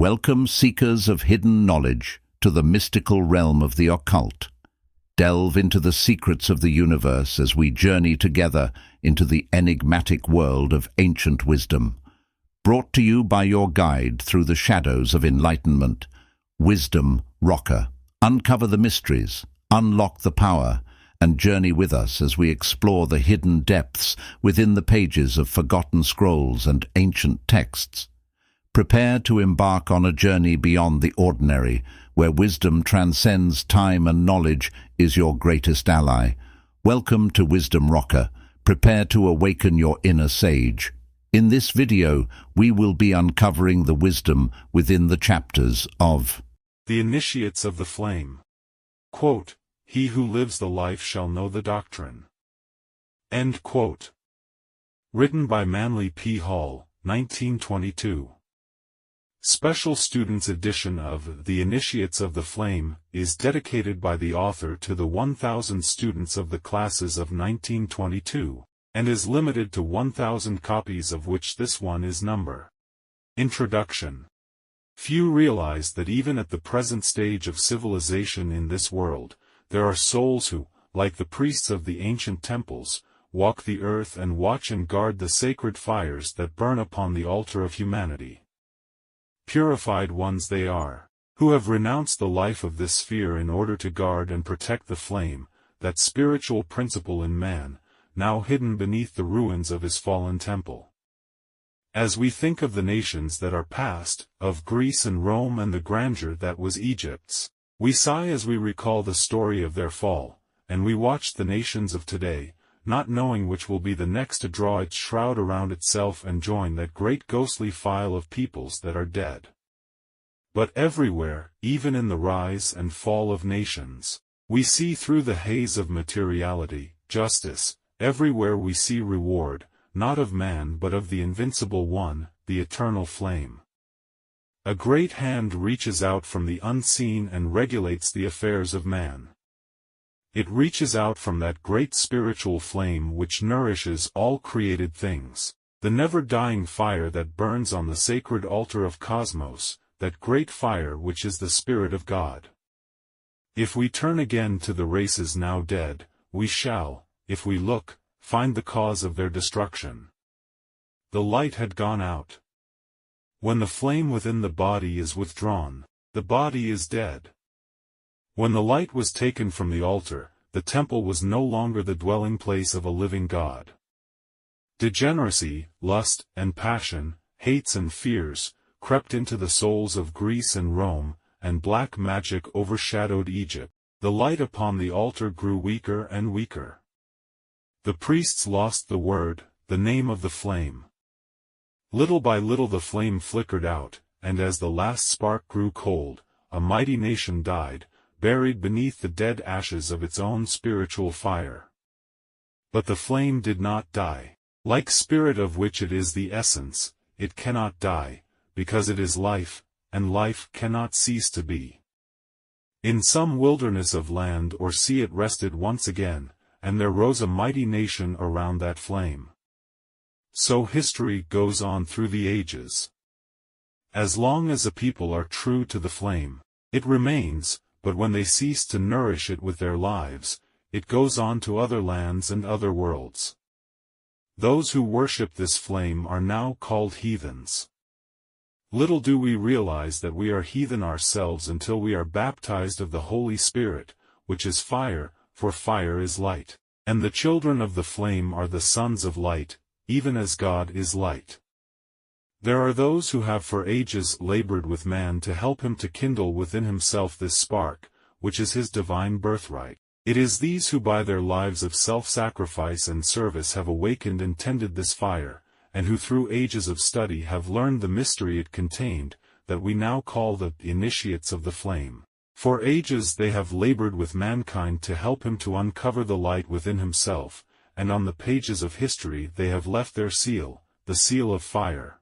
Welcome, seekers of hidden knowledge, to the mystical realm of the occult. Delve into the secrets of the universe as we journey together into the enigmatic world of ancient wisdom. Brought to you by your guide through the shadows of enlightenment, Wisdom Rocker. Uncover the mysteries, unlock the power, and journey with us as we explore the hidden depths within the pages of forgotten scrolls and ancient texts. Prepare to embark on a journey beyond the ordinary, where wisdom transcends time and knowledge is your greatest ally. Welcome to Wisdom Rocker. Prepare to awaken your inner sage. In this video, we will be uncovering the wisdom within the chapters of The Initiates of the Flame. Quote, "He who lives the life shall know the doctrine." End quote. Written by Manly P. Hall, 1922. Special Students Edition of The Initiates of the Flame is dedicated by the author to the 1,000 students of the classes of 1922, and is limited to 1,000 copies, of which this one is number. Introduction. Few realize that even at the present stage of civilization in this world, there are souls who, like the priests of the ancient temples, walk the earth and watch and guard the sacred fires that burn upon the altar of humanity. Purified ones they are, who have renounced the life of this sphere in order to guard and protect the flame, that spiritual principle in man, now hidden beneath the ruins of his fallen temple. As we think of the nations that are past, of Greece and Rome and the grandeur that was Egypt's, we sigh as we recall the story of their fall, and we watch the nations of today, not knowing which will be the next to draw its shroud around itself and join that great ghostly file of peoples that are dead. But everywhere, even in the rise and fall of nations, we see through the haze of materiality, justice. Everywhere we see reward, not of man but of the invincible one, the eternal flame. A great hand reaches out from the unseen and regulates the affairs of man. It reaches out from that great spiritual flame which nourishes all created things, the never-dying fire that burns on the sacred altar of cosmos, that great fire which is the Spirit of God. If we turn again to the races now dead, we shall, if we look, find the cause of their destruction. The light had gone out. When the flame within the body is withdrawn, the body is dead. When the light was taken from the altar, the temple was no longer the dwelling place of a living God. Degeneracy, lust, and passion, hates and fears, crept into the souls of Greece and Rome, and black magic overshadowed Egypt. The light upon the altar grew weaker and weaker. The priests lost the word, the name of the flame. Little by little the flame flickered out, and as the last spark grew cold, a mighty nation died, buried beneath the dead ashes of its own spiritual fire. But the flame did not die. Like spirit of which it is the essence, it cannot die, because it is life, and life cannot cease to be. In some wilderness of land or sea it rested once again, and there rose a mighty nation around that flame. So history goes on through the ages. As long as a people are true to the flame, it remains, but when they cease to nourish it with their lives, it goes on to other lands and other worlds. Those who worship this flame are now called heathens. Little do we realize that we are heathen ourselves until we are baptized of the Holy Spirit, which is fire, for fire is light, and the children of the flame are the sons of light, even as God is light. There are those who have for ages labored with man to help him to kindle within himself this spark, which is his divine birthright. It is these who by their lives of self-sacrifice and service have awakened and tended this fire, and who through ages of study have learned the mystery it contained, that we now call the Initiates of the Flame. For ages they have labored with mankind to help him to uncover the light within himself, and on the pages of history they have left their seal, the seal of fire.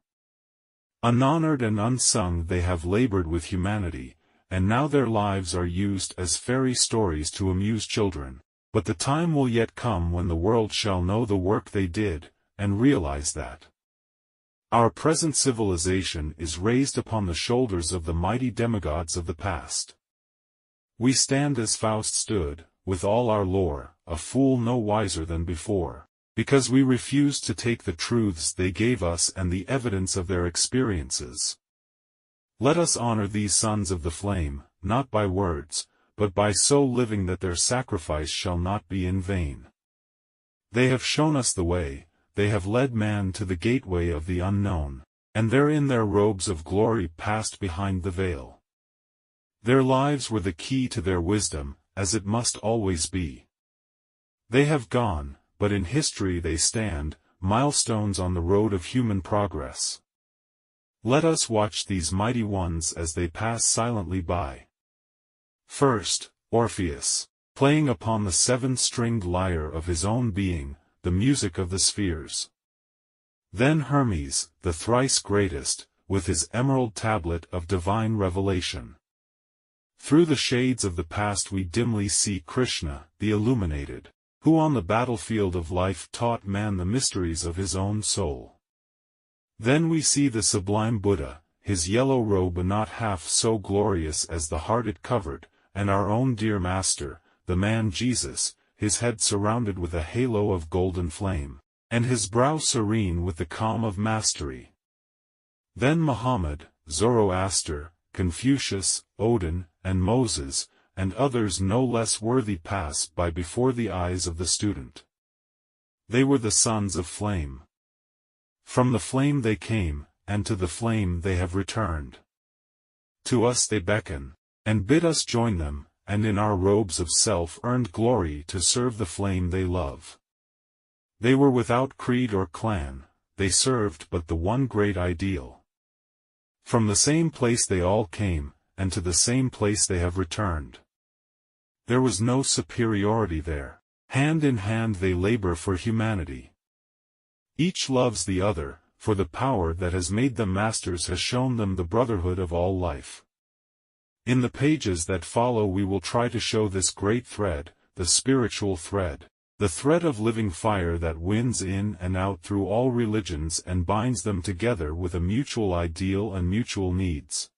Unhonored and unsung they have labored with humanity, and now their lives are used as fairy stories to amuse children. But the time will yet come when the world shall know the work they did, and realize that Our present civilization is raised upon the shoulders of the mighty demigods of the past. We stand as Faust stood, with all our lore, a fool no wiser than before, because we refuse to take the truths they gave us and the evidence of their experiences. Let us honor these sons of the flame, not by words, but by so living that their sacrifice shall not be in vain. They have shown us the way, they have led man to the gateway of the unknown, and therein their robes of glory passed behind the veil. Their lives were the key to their wisdom, as it must always be. They have gone, but in history they stand, milestones on the road of human progress. Let us watch these mighty ones as they pass silently by. First, Orpheus, playing upon the seven-stringed lyre of his own being, the music of the spheres. Then Hermes, the thrice greatest, with his emerald tablet of divine revelation. Through the shades of the past we dimly see Krishna, the illuminated, who on the battlefield of life taught man the mysteries of his own soul. Then we see the sublime Buddha, his yellow robe not half so glorious as the heart it covered, and our own dear Master, the man Jesus, his head surrounded with a halo of golden flame, and his brow serene with the calm of mastery. Then Muhammad, Zoroaster, Confucius, Odin, and Moses, and others no less worthy pass by before the eyes of the student. They were the sons of flame. From the flame they came, and to the flame they have returned. To us they beckon, and bid us join them, and in our robes of self-earned glory to serve the flame they love. They were without creed or clan, they served but the one great ideal. From the same place they all came, and to the same place they have returned. There was no superiority there, hand in hand they labor for humanity. Each loves the other, for the power that has made them masters has shown them the brotherhood of all life. In the pages that follow we will try to show this great thread, the spiritual thread, the thread of living fire that winds in and out through all religions and binds them together with a mutual ideal and mutual needs.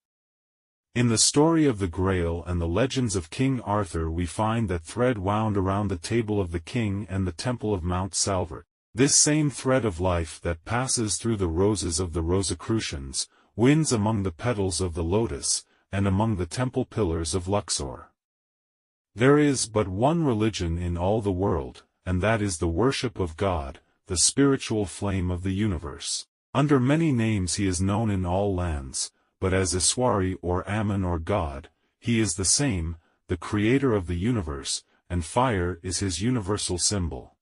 In the story of the Grail and the legends of King Arthur we find that thread wound around the table of the king and the temple of Mount Salvert. This same thread of life that passes through the roses of the Rosicrucians, winds among the petals of the lotus, and among the temple pillars of Luxor. There is but one religion in all the world, and that is the worship of God, the spiritual flame of the universe. Under many names he is known in all lands, but as Iswari or Ammon or God, he is the same, the creator of the universe, and fire is his universal symbol.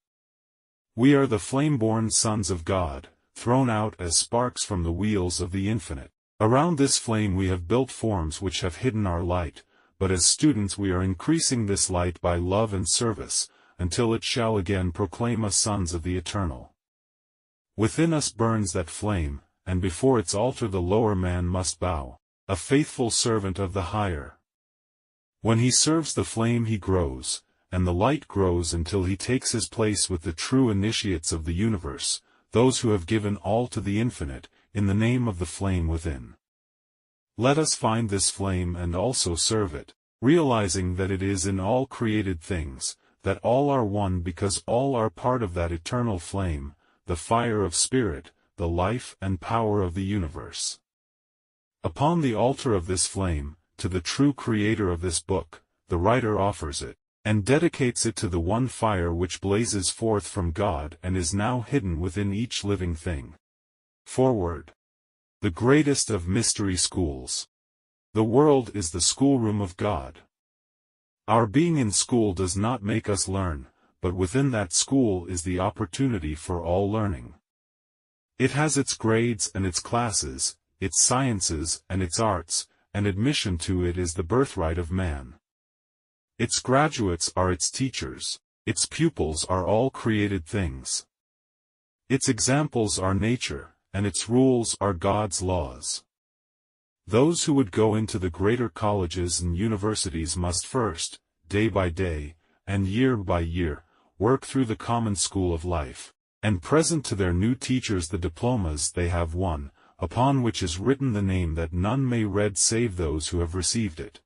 We are the flame-born sons of God, thrown out as sparks from the wheels of the infinite. Around this flame we have built forms which have hidden our light, but as students we are increasing this light by love and service, until it shall again proclaim us sons of the eternal. Within us burns that flame, and before its altar the lower man must bow, a faithful servant of the higher. When he serves the flame he grows, and the light grows until he takes his place with the true initiates of the universe, those who have given all to the infinite, in the name of the flame within. Let us find this flame and also serve it, realizing that it is in all created things, that all are one because all are part of that eternal flame, the fire of spirit, the life and power of the universe. Upon the altar of this flame, to the true creator of this book, the writer offers it, and dedicates it to the one fire which blazes forth from God and is now hidden within each living thing. Forward. The greatest of mystery schools. The world is the schoolroom of God. Our being in school does not make us learn, but within that school is the opportunity for all learning. It has its grades and its classes, its sciences and its arts, and admission to it is the birthright of man. Its graduates are its teachers, its pupils are all created things. Its examples are nature, and its rules are God's laws. Those who would go into the greater colleges and universities must first, day by day, and year by year, work through the common school of life, and present to their new teachers the diplomas they have won, upon which is written the name that none may read save those who have received it.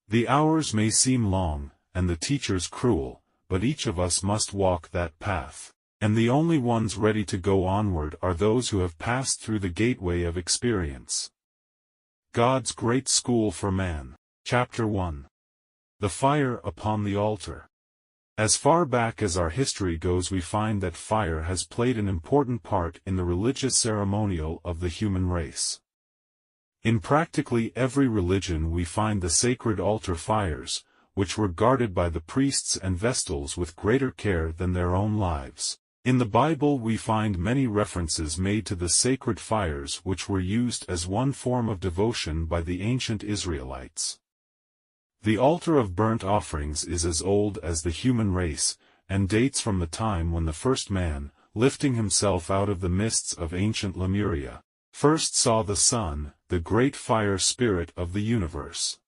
The hours may seem long, and the teachers cruel, but each of us must walk that path, and the only ones ready to go onward are those who have passed through the gateway of experience. God's Great School for Man. Chapter 1. The Fire upon the Altar. As far back as our history goes, we find that fire has played an important part in the religious ceremonial of the human race. In practically every religion we find the sacred altar fires, which were guarded by the priests and vestals with greater care than their own lives. In the Bible we find many references made to the sacred fires which were used as one form of devotion by the ancient Israelites. The altar of burnt offerings is as old as the human race, and dates from the time when the first man, lifting himself out of the mists of ancient Lemuria, first saw the sun, the great fire spirit of the universe.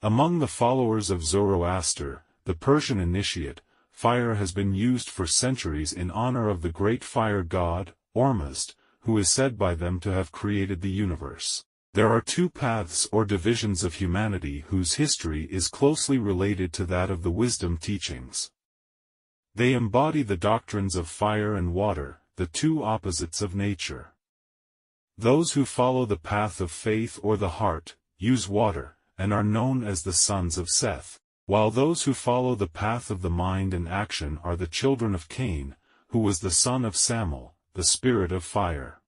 Among the followers of Zoroaster, the Persian initiate, fire has been used for centuries in honor of the great fire god, Ormuzd, who is said by them to have created the universe. There are two paths or divisions of humanity whose history is closely related to that of the wisdom teachings. They embody the doctrines of fire and water, the two opposites of nature. Those who follow the path of faith or the heart, use water, and are known as the sons of Seth, while those who follow the path of the mind and action are the children of Cain, who was the son of Samael, the spirit of fire.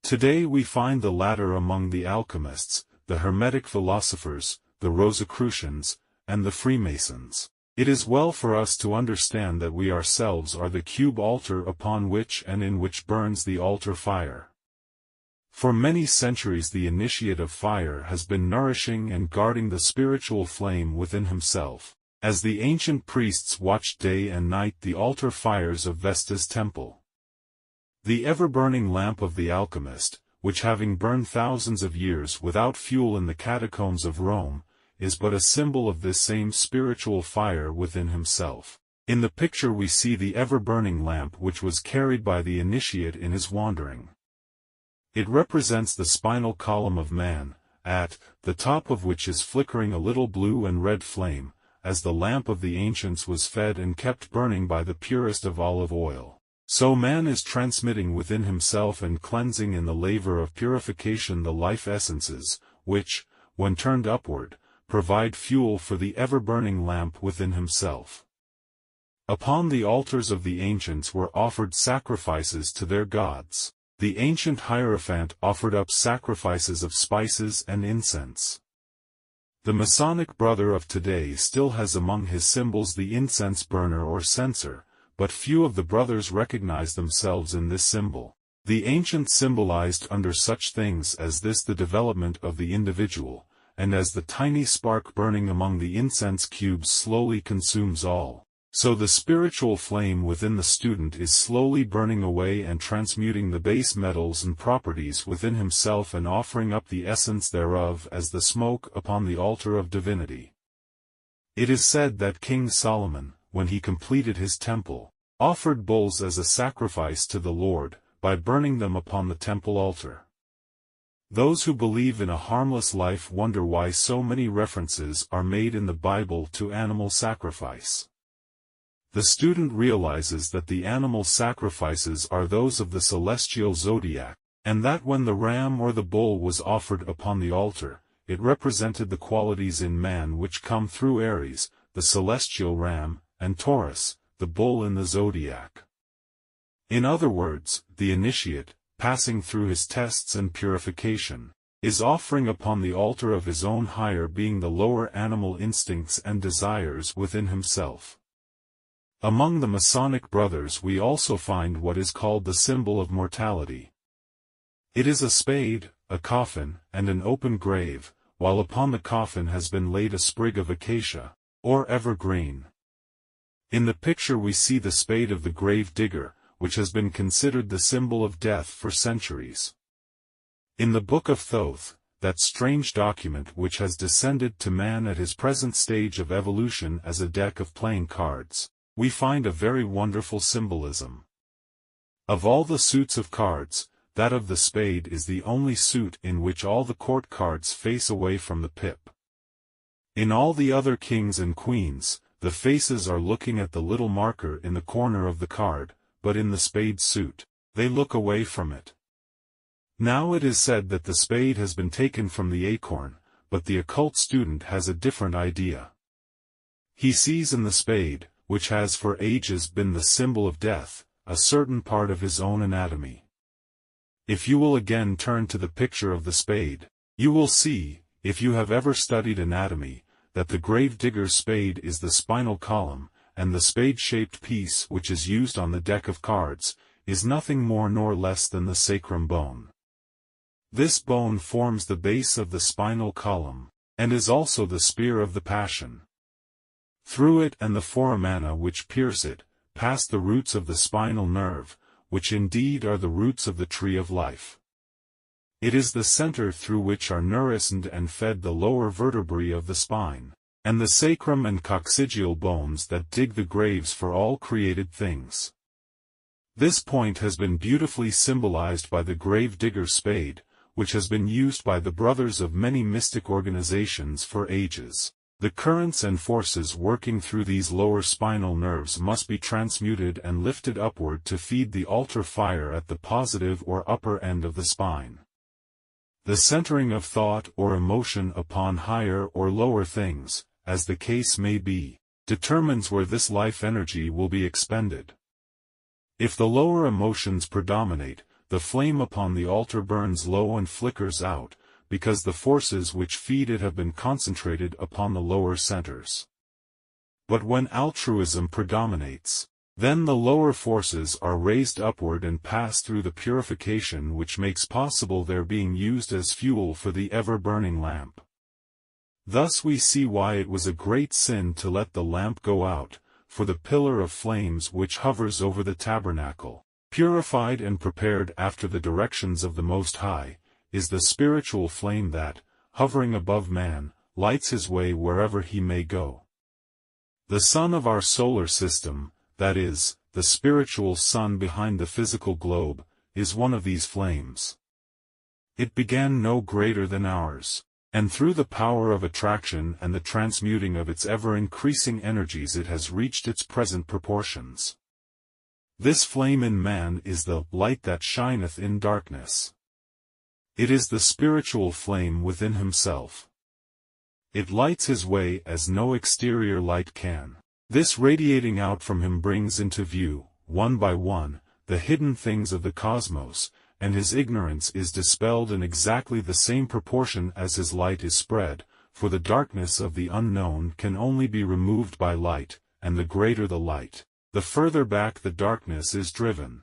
Today we find the latter among the alchemists, the Hermetic philosophers, the Rosicrucians, and the Freemasons. It is well for us to understand that we ourselves are the cube altar upon which and in which burns the altar fire. For many centuries the initiate of fire has been nourishing and guarding the spiritual flame within himself, as the ancient priests watched day and night the altar fires of Vesta's temple. The ever-burning lamp of the alchemist, which having burned thousands of years without fuel in the catacombs of Rome, is but a symbol of this same spiritual fire within himself. In the picture we see the ever-burning lamp which was carried by the initiate in his wandering. It represents the spinal column of man, at the top of which is flickering a little blue and red flame, as the lamp of the ancients was fed and kept burning by the purest of olive oil. So man is transmitting within himself and cleansing in the laver of purification the life essences, which, when turned upward, provide fuel for the ever-burning lamp within himself. Upon the altars of the ancients were offered sacrifices to their gods. The ancient Hierophant offered up sacrifices of spices and incense. The Masonic brother of today still has among his symbols the incense burner or censer, but few of the brothers recognize themselves in this symbol. The ancients symbolized under such things as this the development of the individual, and as the tiny spark burning among the incense cubes slowly consumes all, so the spiritual flame within the student is slowly burning away and transmuting the base metals and properties within himself and offering up the essence thereof as the smoke upon the altar of divinity. It is said that King Solomon, when he completed his temple, offered bulls as a sacrifice to the Lord, by burning them upon the temple altar. Those who believe in a harmless life wonder why so many references are made in the Bible to animal sacrifice. The student realizes that the animal sacrifices are those of the celestial zodiac, and that when the ram or the bull was offered upon the altar, it represented the qualities in man which come through Aries, the celestial ram, and Taurus, the bull in the zodiac. In other words, the initiate, passing through his tests and purification, is offering upon the altar of his own higher being the lower animal instincts and desires within himself. Among the Masonic brothers we also find what is called the symbol of mortality. It is a spade, a coffin, and an open grave, while upon the coffin has been laid a sprig of acacia, or evergreen. In the picture we see the spade of the grave digger, which has been considered the symbol of death for centuries. In the Book of Thoth, that strange document which has descended to man at his present stage of evolution as a deck of playing cards, we find a very wonderful symbolism. Of all the suits of cards, that of the spade is the only suit in which all the court cards face away from the pip. In all the other kings and queens, the faces are looking at the little marker in the corner of the card, but in the spade suit, they look away from it. Now it is said that the spade has been taken from the acorn, but the occult student has a different idea. He sees in the spade, which has for ages been the symbol of death, a certain part of his own anatomy. If you will again turn to the picture of the spade, you will see, if you have ever studied anatomy, that the grave digger's spade is the spinal column, and the spade-shaped piece which is used on the deck of cards, is nothing more nor less than the sacrum bone. This bone forms the base of the spinal column, and is also the spear of the passion. Through it and the foramina which pierce it, pass the roots of the spinal nerve, which indeed are the roots of the tree of life. It is the center through which are nourished and fed the lower vertebrae of the spine, and the sacrum and coccygeal bones that dig the graves for all created things. This point has been beautifully symbolized by the grave digger's spade, which has been used by the brothers of many mystic organizations for ages. The currents and forces working through these lower spinal nerves must be transmuted and lifted upward to feed the altar fire at the positive or upper end of the spine. The centering of thought or emotion upon higher or lower things, as the case may be, determines where this life energy will be expended. If the lower emotions predominate, the flame upon the altar burns low and flickers out, because the forces which feed it have been concentrated upon the lower centers. But when altruism predominates, then the lower forces are raised upward and pass through the purification which makes possible their being used as fuel for the ever-burning lamp. Thus we see why it was a great sin to let the lamp go out, for the pillar of flames which hovers over the tabernacle, purified and prepared after the directions of the Most High, is the spiritual flame that, hovering above man, lights his way wherever he may go. The sun of our solar system, that is, the spiritual sun behind the physical globe, is one of these flames. It began no greater than ours, and through the power of attraction and the transmuting of its ever-increasing energies it has reached its present proportions. This flame in man is the light that shineth in darkness. It is the spiritual flame within himself. It lights his way as no exterior light can. This radiating out from him brings into view, one by one, the hidden things of the cosmos, and his ignorance is dispelled in exactly the same proportion as his light is spread, for the darkness of the unknown can only be removed by light, and the greater the light, the further back the darkness is driven.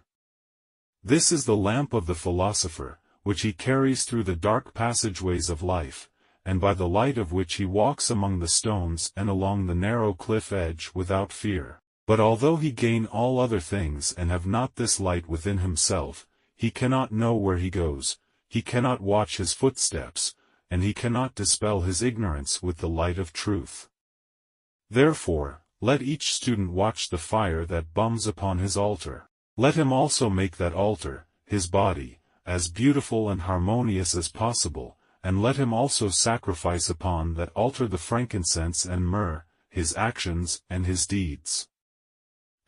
This is the lamp of the philosopher, which he carries through the dark passageways of life, and by the light of which he walks among the stones and along the narrow cliff edge without fear. But although he gain all other things and have not this light within himself, he cannot know where he goes, he cannot watch his footsteps, and he cannot dispel his ignorance with the light of truth. Therefore, let each student watch the fire that bums upon his altar. Let him also make that altar, his body, as beautiful and harmonious as possible, and let him also sacrifice upon that altar the frankincense and myrrh, his actions and his deeds.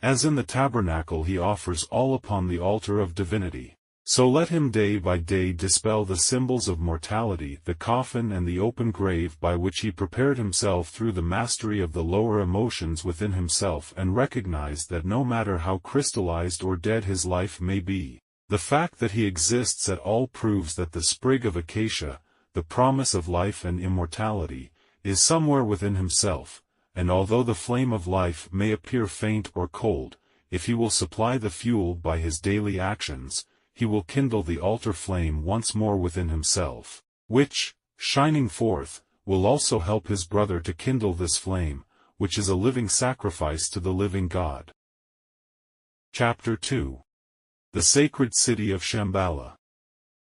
As in the tabernacle he offers all upon the altar of divinity, so let him day by day dispel the symbols of mortality, the coffin and the open grave by which he prepared himself through the mastery of the lower emotions within himself, and recognize that no matter how crystallized or dead his life may be, the fact that he exists at all proves that the sprig of acacia, the promise of life and immortality, is somewhere within himself, and although the flame of life may appear faint or cold, if he will supply the fuel by his daily actions, he will kindle the altar flame once more within himself, which, shining forth, will also help his brother to kindle this flame, which is a living sacrifice to the living God. Chapter 2. The Sacred City of Shamballa.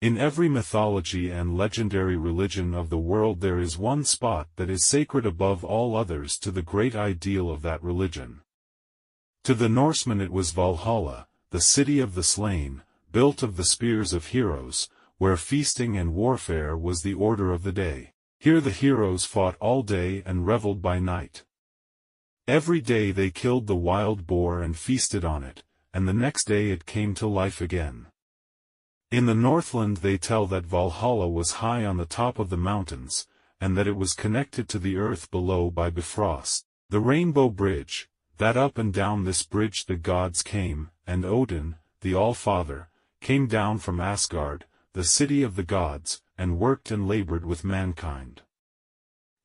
In every mythology and legendary religion of the world there is one spot that is sacred above all others to the great ideal of that religion. To the Norsemen it was Valhalla, the city of the slain, built of the spears of heroes, where feasting and warfare was the order of the day. Here the heroes fought all day and reveled by night. Every day they killed the wild boar and feasted on it, and the next day it came to life again. In the Northland they tell that Valhalla was high on the top of the mountains, and that it was connected to the earth below by Bifrost, the rainbow bridge, that up and down this bridge the gods came, and Odin, the All-Father, came down from Asgard, the city of the gods, and worked and labored with mankind.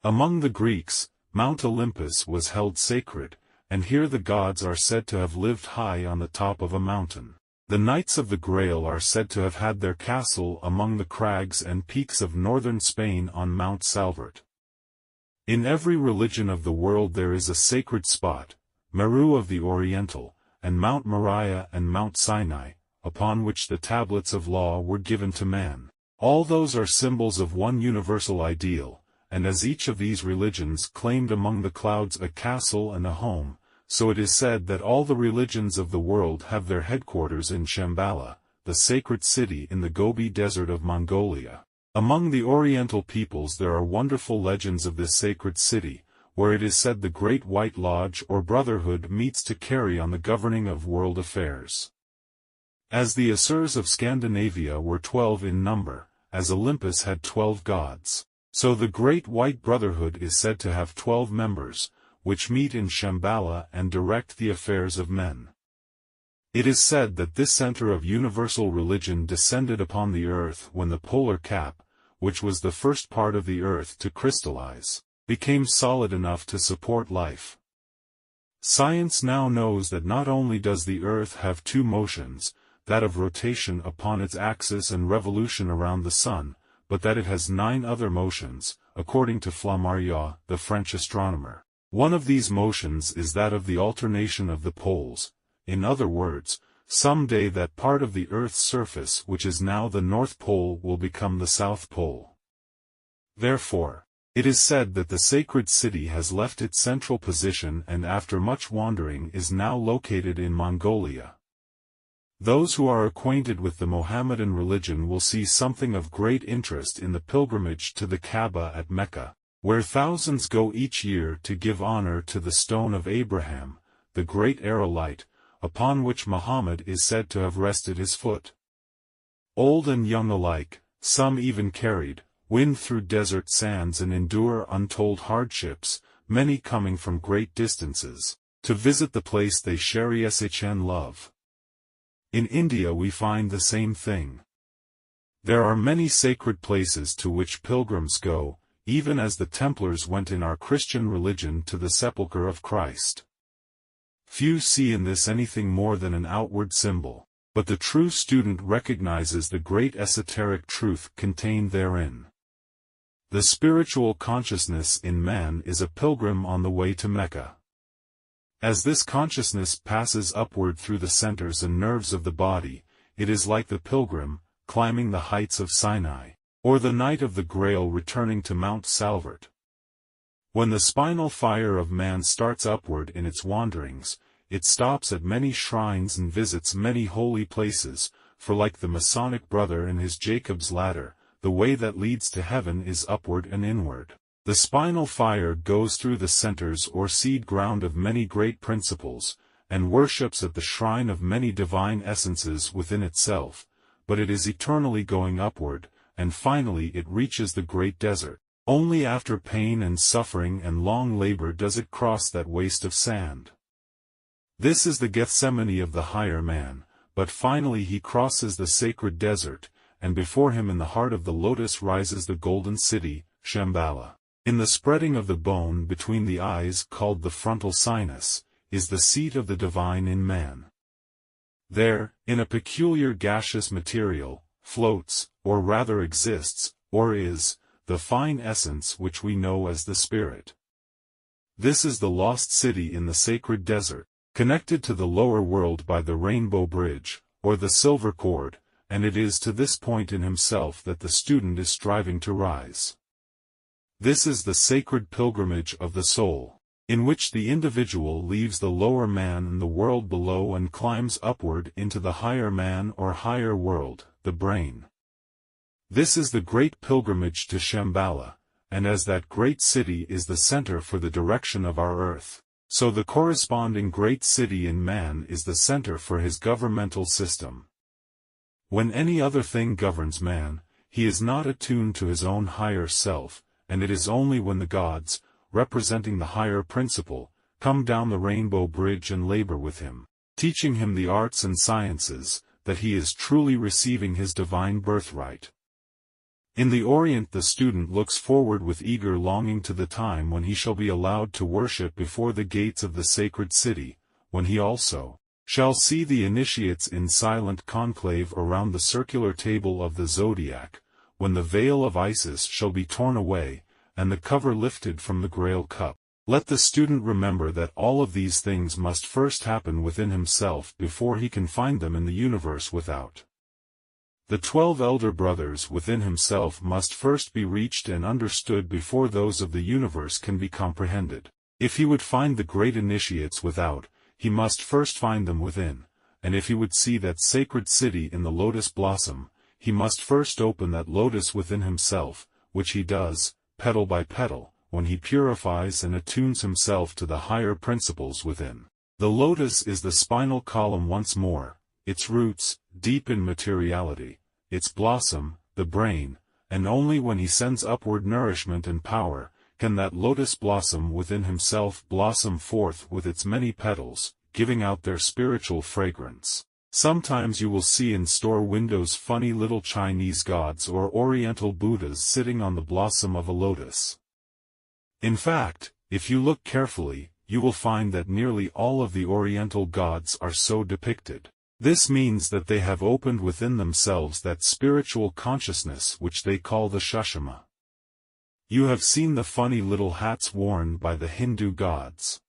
Among the Greeks, Mount Olympus was held sacred, and here the gods are said to have lived high on the top of a mountain. The Knights of the Grail are said to have had their castle among the crags and peaks of northern Spain on Mount Salvert. In every religion of the world there is a sacred spot, Meru of the Oriental, and Mount Moriah and Mount Sinai, upon which the tablets of law were given to man. All those are symbols of one universal ideal, and as each of these religions claimed among the clouds a castle and a home, so it is said that all the religions of the world have their headquarters in Shambhala, the sacred city in the Gobi Desert of Mongolia. Among the Oriental peoples there are wonderful legends of this sacred city, where it is said the Great White Lodge or Brotherhood meets to carry on the governing of world affairs. As the Asurs of Scandinavia were 12 in number, as Olympus had 12 gods, so the Great White Brotherhood is said to have 12 members, which meet in Shambhala and direct the affairs of men. It is said that this center of universal religion descended upon the earth when the polar cap, which was the first part of the earth to crystallize, became solid enough to support life. Science now knows that not only does the earth have two motions, that of rotation upon its axis and revolution around the sun, but that it has 9 other motions, according to Flammarion, the French astronomer. One of these motions is that of the alternation of the poles. In other words, someday that part of the Earth's surface which is now the North Pole will become the South Pole. Therefore, it is said that the sacred city has left its central position and after much wandering is now located in Mongolia. Those who are acquainted with the Mohammedan religion will see something of great interest in the pilgrimage to the Kaaba at Mecca, where thousands go each year to give honor to the stone of Abraham, the great aerolite, upon which Muhammad is said to have rested his foot. Old and young alike, some even carried, wind through desert sands and endure untold hardships, many coming from great distances, to visit the place they cherish love. In India we find the same thing. There are many sacred places to which pilgrims go, even as the Templars went in our Christian religion to the sepulchre of Christ. Few see in this anything more than an outward symbol, but the true student recognizes the great esoteric truth contained therein. The spiritual consciousness in man is a pilgrim on the way to Mecca. As this consciousness passes upward through the centers and nerves of the body, it is like the pilgrim, climbing the heights of Sinai, or the Knight of the Grail returning to Mount Salvert. When the spinal fire of man starts upward in its wanderings, it stops at many shrines and visits many holy places, for like the Masonic brother in his Jacob's ladder, the way that leads to heaven is upward and inward. The spinal fire goes through the centers or seed ground of many great principles, and worships at the shrine of many divine essences within itself, but it is eternally going upward, and finally it reaches the great desert. Only after pain and suffering and long labor does it cross that waste of sand. This is the Gethsemane of the higher man, but finally he crosses the sacred desert, and before him in the heart of the lotus rises the golden city, Shambhala. In the spreading of the bone between the eyes called the frontal sinus, is the seat of the divine in man. There, in a peculiar gaseous material, floats, or rather exists, or is, the fine essence which we know as the spirit. This is the lost city in the sacred desert, connected to the lower world by the rainbow bridge, or the silver cord, and it is to this point in himself that the student is striving to rise. This is the sacred pilgrimage of the soul. in which the individual leaves the lower man in the world below and climbs upward into the higher man or higher world, the brain. This is the great pilgrimage to Shambhala, and as that great city is the center for the direction of our earth, so the corresponding great city in man is the center for his governmental system. When any other thing governs man, he is not attuned to his own higher self, and it is only when the gods, representing the higher principle, come down the rainbow bridge and labor with him, teaching him the arts and sciences, that he is truly receiving his divine birthright. In the Orient the student looks forward with eager longing to the time when he shall be allowed to worship before the gates of the sacred city, when he also shall see the initiates in silent conclave around the circular table of the zodiac, when the veil of Isis shall be torn away, and the cover lifted from the Grail cup. Let the student remember that all of these things must first happen within himself before he can find them in the universe without. The 12 elder brothers within himself must first be reached and understood before those of the universe can be comprehended. If he would find the great initiates without, he must first find them within, and if he would see that sacred city in the lotus blossom, he must first open that lotus within himself, which he does, petal by petal, when he purifies and attunes himself to the higher principles within. The lotus is the spinal column once more, its roots, deep in materiality, its blossom, the brain, and only when he sends upward nourishment and power, can that lotus blossom within himself blossom forth with its many petals, giving out their spiritual fragrance. Sometimes you will see in store windows funny little Chinese gods or Oriental Buddhas sitting on the blossom of a lotus. In fact, if you look carefully, you will find that nearly all of the Oriental gods are so depicted. This means that they have opened within themselves that spiritual consciousness which they call the Sushama. You have seen the funny little hats worn by the Hindu gods.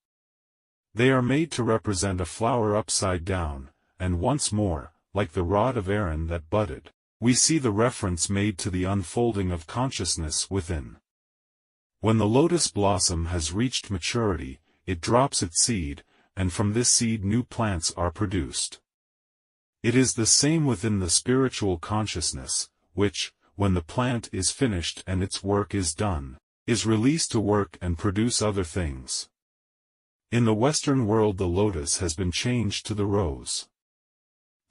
They are made to represent a flower upside down, and once more, like the rod of Aaron that budded, we see the reference made to the unfolding of consciousness within. When the lotus blossom has reached maturity, it drops its seed, and from this seed new plants are produced. It is the same within the spiritual consciousness, which, when the plant is finished and its work is done, is released to work and produce other things. In the Western world the lotus has been changed to the rose.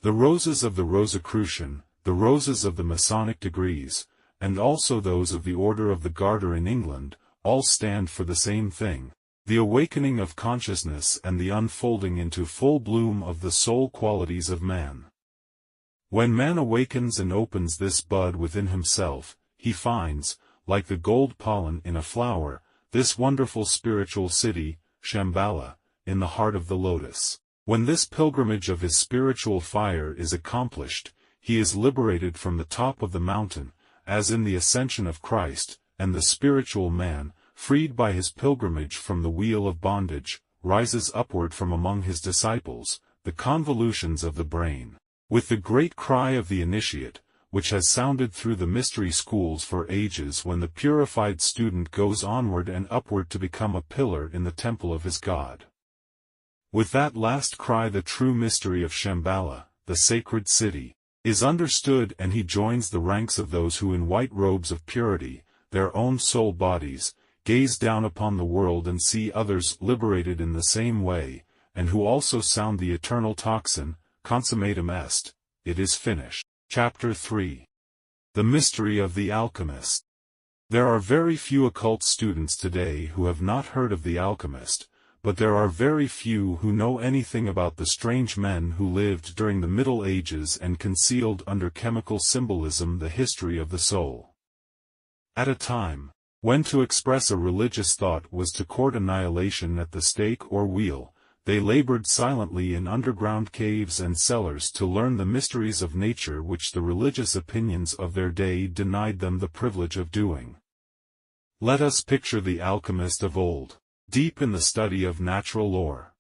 The roses of the Rosicrucian, the roses of the Masonic degrees, and also those of the Order of the Garter in England, all stand for the same thing, the awakening of consciousness and the unfolding into full bloom of the soul qualities of man. When man awakens and opens this bud within himself, he finds, like the gold pollen in a flower, this wonderful spiritual city, Shamballa, in the heart of the lotus. When this pilgrimage of his spiritual fire is accomplished, he is liberated from the top of the mountain, as in the ascension of Christ, and the spiritual man, freed by his pilgrimage from the wheel of bondage, rises upward from among his disciples, the convolutions of the brain. With the great cry of the initiate, which has sounded through the mystery schools for ages when the purified student goes onward and upward to become a pillar in the temple of his God. With that last cry the true mystery of Shamballa, the sacred city, is understood and he joins the ranks of those who in white robes of purity, their own soul bodies, gaze down upon the world and see others liberated in the same way, and who also sound the eternal tocsin, consummatum est, it is finished. Chapter 3. The Mystery of the Alchemist. There are very few occult students today who have not heard of the alchemist, but there are very few who know anything about the strange men who lived during the Middle Ages and concealed under chemical symbolism the history of the soul. At a time when to express a religious thought was to court annihilation at the stake or wheel, they labored silently in underground caves and cellars to learn the mysteries of nature which the religious opinions of their day denied them the privilege of doing. Let us picture the alchemist of old, deep in the study of natural lore.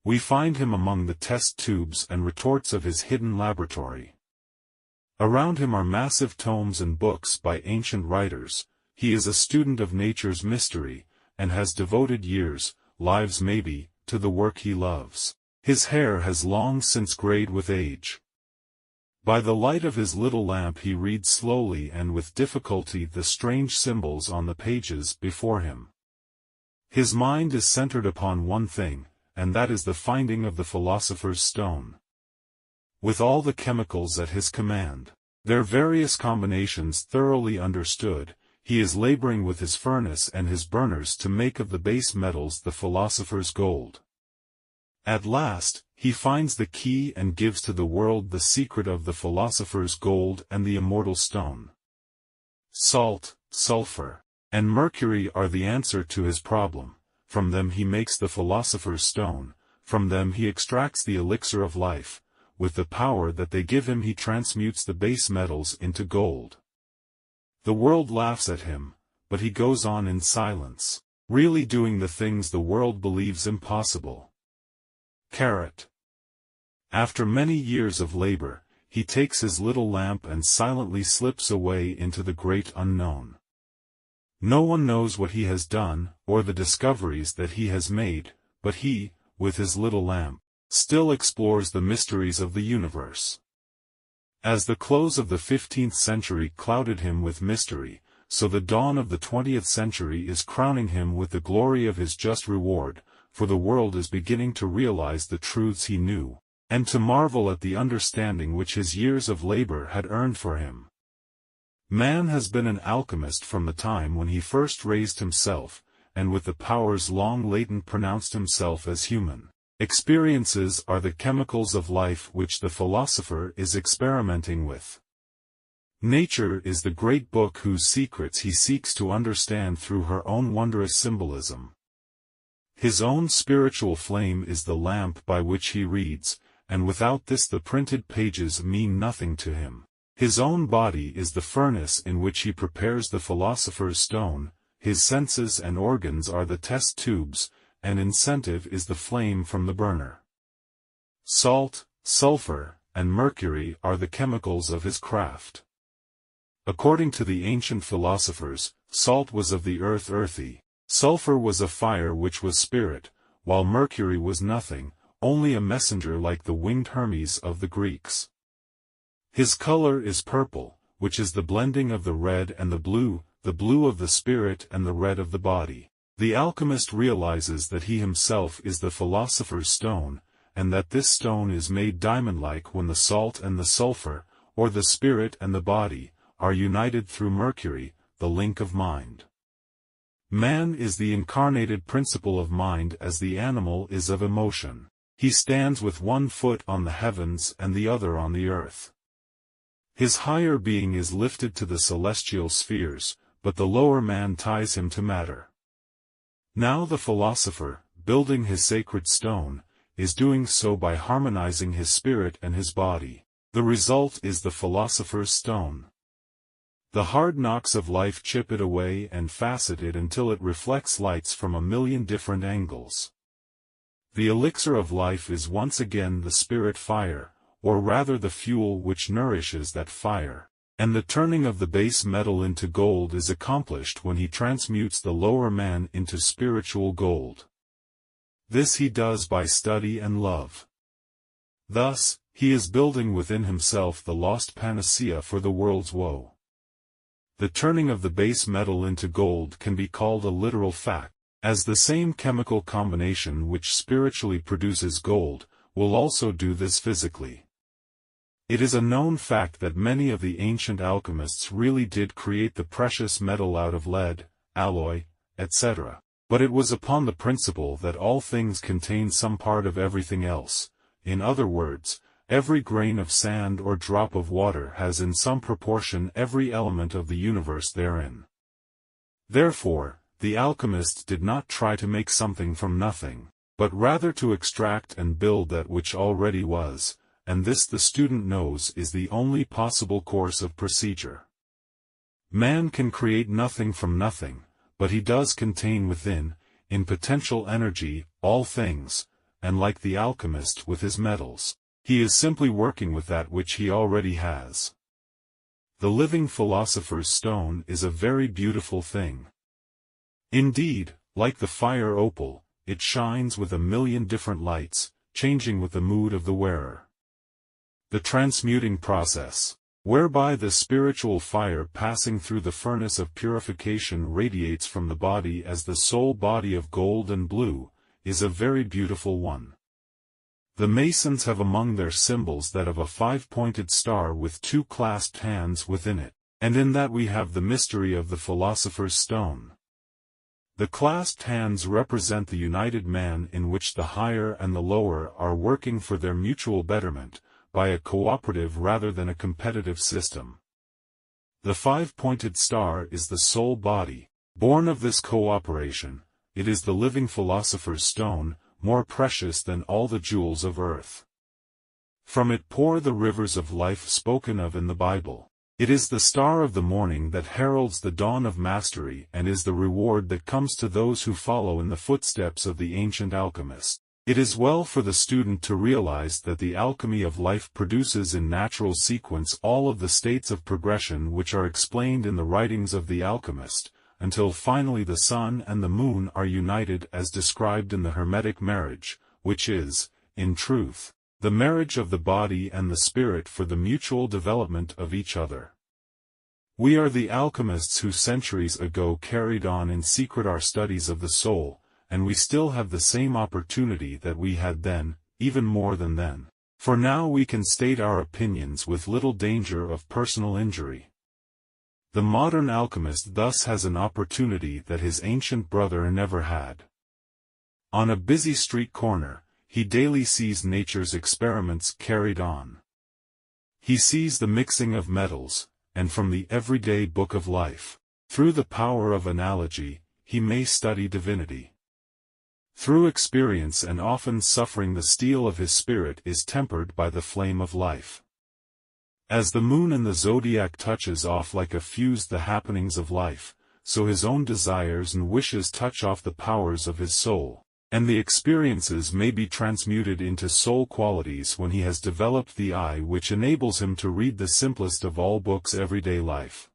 We find him among the test tubes and retorts of his hidden laboratory. Around him are massive tomes and books by ancient writers. He is a student of nature's mystery, and has devoted years, lives maybe, to the work he loves. His hair has long since grayed with age. By the light of his little lamp he reads slowly and with difficulty the strange symbols on the pages before him. His mind is centered upon one thing, and that is the finding of the Philosopher's Stone. With all the chemicals at his command, their various combinations thoroughly understood, he is laboring with his furnace and his burners to make of the base metals the Philosopher's gold. At last, he finds the key and gives to the world the secret of the Philosopher's gold and the immortal stone. Salt, sulfur, and mercury are the answer to his problem. From them he makes the Philosopher's Stone, from them he extracts the elixir of life, with the power that they give him he transmutes the base metals into gold. The world laughs at him, but he goes on in silence, really doing the things the world believes impossible. Carrot. After many years of labor, he takes his little lamp and silently slips away into the great unknown. No one knows what he has done, or the discoveries that he has made, but he, with his little lamp, still explores the mysteries of the universe. As the close of the 15th century clouded him with mystery, so the dawn of the 20th century is crowning him with the glory of his just reward, for the world is beginning to realize the truths he knew, and to marvel at the understanding which his years of labor had earned for him. Man has been an alchemist from the time when he first raised himself, and with the powers long latent pronounced himself as human. Experiences are the chemicals of life which the philosopher is experimenting with. Nature is the great book whose secrets he seeks to understand through her own wondrous symbolism. His own spiritual flame is the lamp by which he reads, and without this the printed pages mean nothing to him. His own body is the furnace in which he prepares the Philosopher's Stone, his senses and organs are the test tubes, and incentive is the flame from the burner. Salt, sulfur, and mercury are the chemicals of his craft. According to the ancient philosophers, salt was of the earth earthy, sulfur was a fire which was spirit, while mercury was nothing, only a messenger like the winged Hermes of the Greeks. His color is purple, which is the blending of the red and the blue of the spirit and the red of the body. The alchemist realizes that he himself is the Philosopher's Stone, and that this stone is made diamond-like when the salt and the sulfur, or the spirit and the body, are united through mercury, the link of mind. Man is the incarnated principle of mind as the animal is of emotion. He stands with one foot on the heavens and the other on the earth. His higher being is lifted to the celestial spheres, but the lower man ties him to matter. Now the philosopher, building his sacred stone, is doing so by harmonizing his spirit and his body. The result is the Philosopher's Stone. The hard knocks of life chip it away and facet it until it reflects lights from a million different angles. The elixir of life is once again the spirit fire, or rather the fuel which nourishes that fire, and the turning of the base metal into gold is accomplished when he transmutes the lower man into spiritual gold. This he does by study and love. Thus, he is building within himself the lost panacea for the world's woe. The turning of the base metal into gold can be called a literal fact, as the same chemical combination which spiritually produces gold, will also do this physically. It is a known fact that many of the ancient alchemists really did create the precious metal out of lead, alloy, etc., but it was upon the principle that all things contain some part of everything else. In other words, every grain of sand or drop of water has in some proportion every element of the universe therein. Therefore, the alchemist did not try to make something from nothing, but rather to extract and build that which already was, and this the student knows is the only possible course of procedure. Man can create nothing from nothing, but he does contain within, in potential energy, all things, and like the alchemist with his metals, he is simply working with that which he already has. The living Philosopher's Stone is a very beautiful thing. Indeed, Like the fire opal, it shines with a million different lights, changing with the mood of the wearer. The transmuting process, whereby the spiritual fire passing through the furnace of purification radiates from the body as the soul body of gold and blue, is a very beautiful one. The Masons have among their symbols that of a five-pointed star with two clasped hands within it, and in that we have the mystery of the Philosopher's Stone. The clasped hands represent the united man in which the higher and the lower are working for their mutual betterment, by a cooperative rather than a competitive system. The five-pointed star is the soul body, born of this cooperation. It is the living Philosopher's Stone, more precious than all the jewels of earth. From it pour the rivers of life spoken of in the Bible. It is the star of the morning that heralds the dawn of mastery and is the reward that comes to those who follow in the footsteps of the ancient alchemist. It is well for the student to realize that the alchemy of life produces in natural sequence all of the states of progression which are explained in the writings of the alchemist, until finally the sun and the moon are united as described in the Hermetic marriage, which is, in truth, the marriage of the body and the spirit for the mutual development of each other. We are the alchemists who centuries ago carried on in secret our studies of the soul, and we still have the same opportunity that we had then, even more than then. For now we can state our opinions with little danger of personal injury. The modern alchemist thus has an opportunity that his ancient brother never had. On a busy street corner, he daily sees nature's experiments carried on. He sees the mixing of metals, and from the everyday book of life, through the power of analogy, he may study divinity. Through experience and often suffering, the steel of his spirit is tempered by the flame of life. As the moon and the zodiac touches off like a fuse the happenings of life, so his own desires and wishes touch off the powers of his soul, and the experiences may be transmuted into soul qualities when he has developed the eye which enables him to read the simplest of all books, everyday life.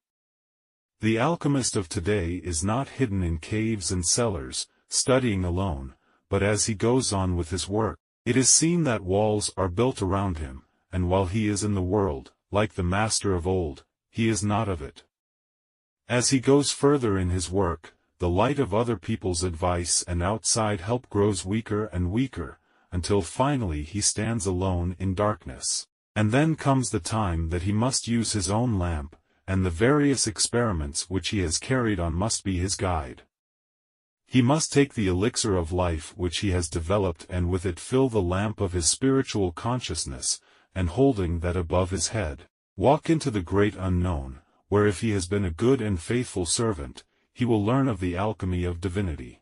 The alchemist of today is not hidden in caves and cellars, studying alone, but as he goes on with his work, it is seen that walls are built around him, and while he is in the world, like the master of old, he is not of it. As he goes further in his work, the light of other people's advice and outside help grows weaker and weaker, until finally he stands alone in darkness. And then comes the time that he must use his own lamp, and the various experiments which he has carried on must be his guide. He must take the elixir of life which he has developed and with it fill the lamp of his spiritual consciousness, and holding that above his head, walk into the great unknown, where if he has been a good and faithful servant, he will learn of the alchemy of divinity.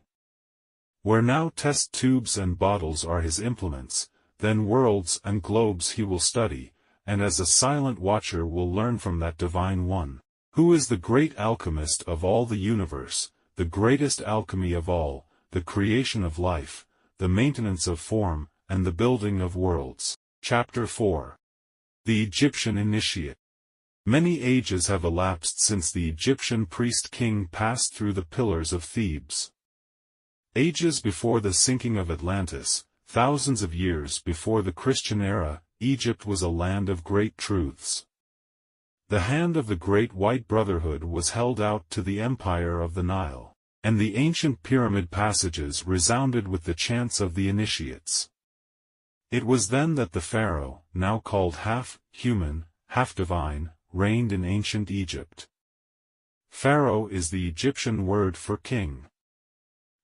Where now test tubes and bottles are his implements, then worlds and globes he will study, and as a silent watcher will learn from that divine one, who is the great alchemist of all the universe, the greatest alchemy of all, the creation of life, the maintenance of form, and the building of worlds. Chapter 4. The Egyptian Initiate. Many ages have elapsed since the Egyptian priest-king passed through the pillars of Thebes. Ages before the sinking of Atlantis, thousands of years before the Christian era, Egypt was a land of great truths. The hand of the great White Brotherhood was held out to the empire of the Nile, and the ancient pyramid passages resounded with the chants of the initiates. It was then that the pharaoh, now called half-human, half-divine, reigned in ancient Egypt. Pharaoh is the Egyptian word for king.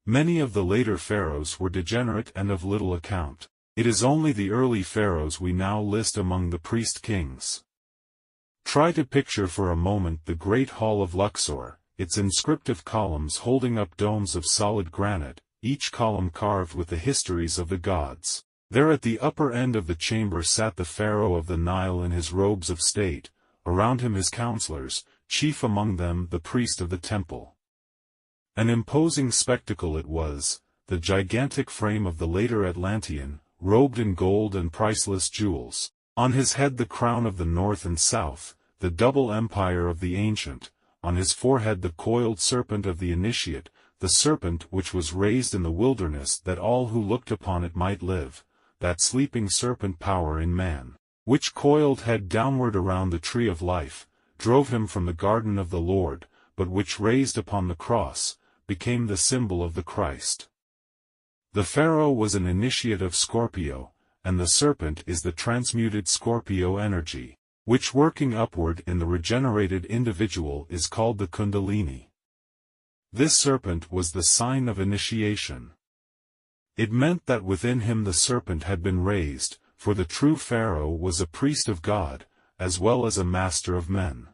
Many of the later pharaohs were degenerate and of little account. It is only the early pharaohs we now list among the priest-kings. Try to picture for a moment the great hall of Luxor, its inscriptive columns holding up domes of solid granite, each column carved with the histories of the gods. There at the upper end of the chamber sat the pharaoh of the Nile in his robes of state, around him his counselors, chief among them the priest of the temple. An imposing spectacle it was, the gigantic frame of the later Atlantean, robed in gold and priceless jewels, on his head the crown of the north and south, the double empire of the ancient, on his forehead the coiled serpent of the initiate, the serpent which was raised in the wilderness that all who looked upon it might live, that sleeping serpent power in man, which coiled head downward around the tree of life, drove him from the garden of the Lord, but which raised upon the cross, became the symbol of the Christ. The Pharaoh was an initiate of Scorpio, and the serpent is the transmuted Scorpio energy, which working upward in the regenerated individual is called the Kundalini. This serpent was the sign of initiation. It meant that within him the serpent had been raised, for the true Pharaoh was a priest of God, as well as a master of men.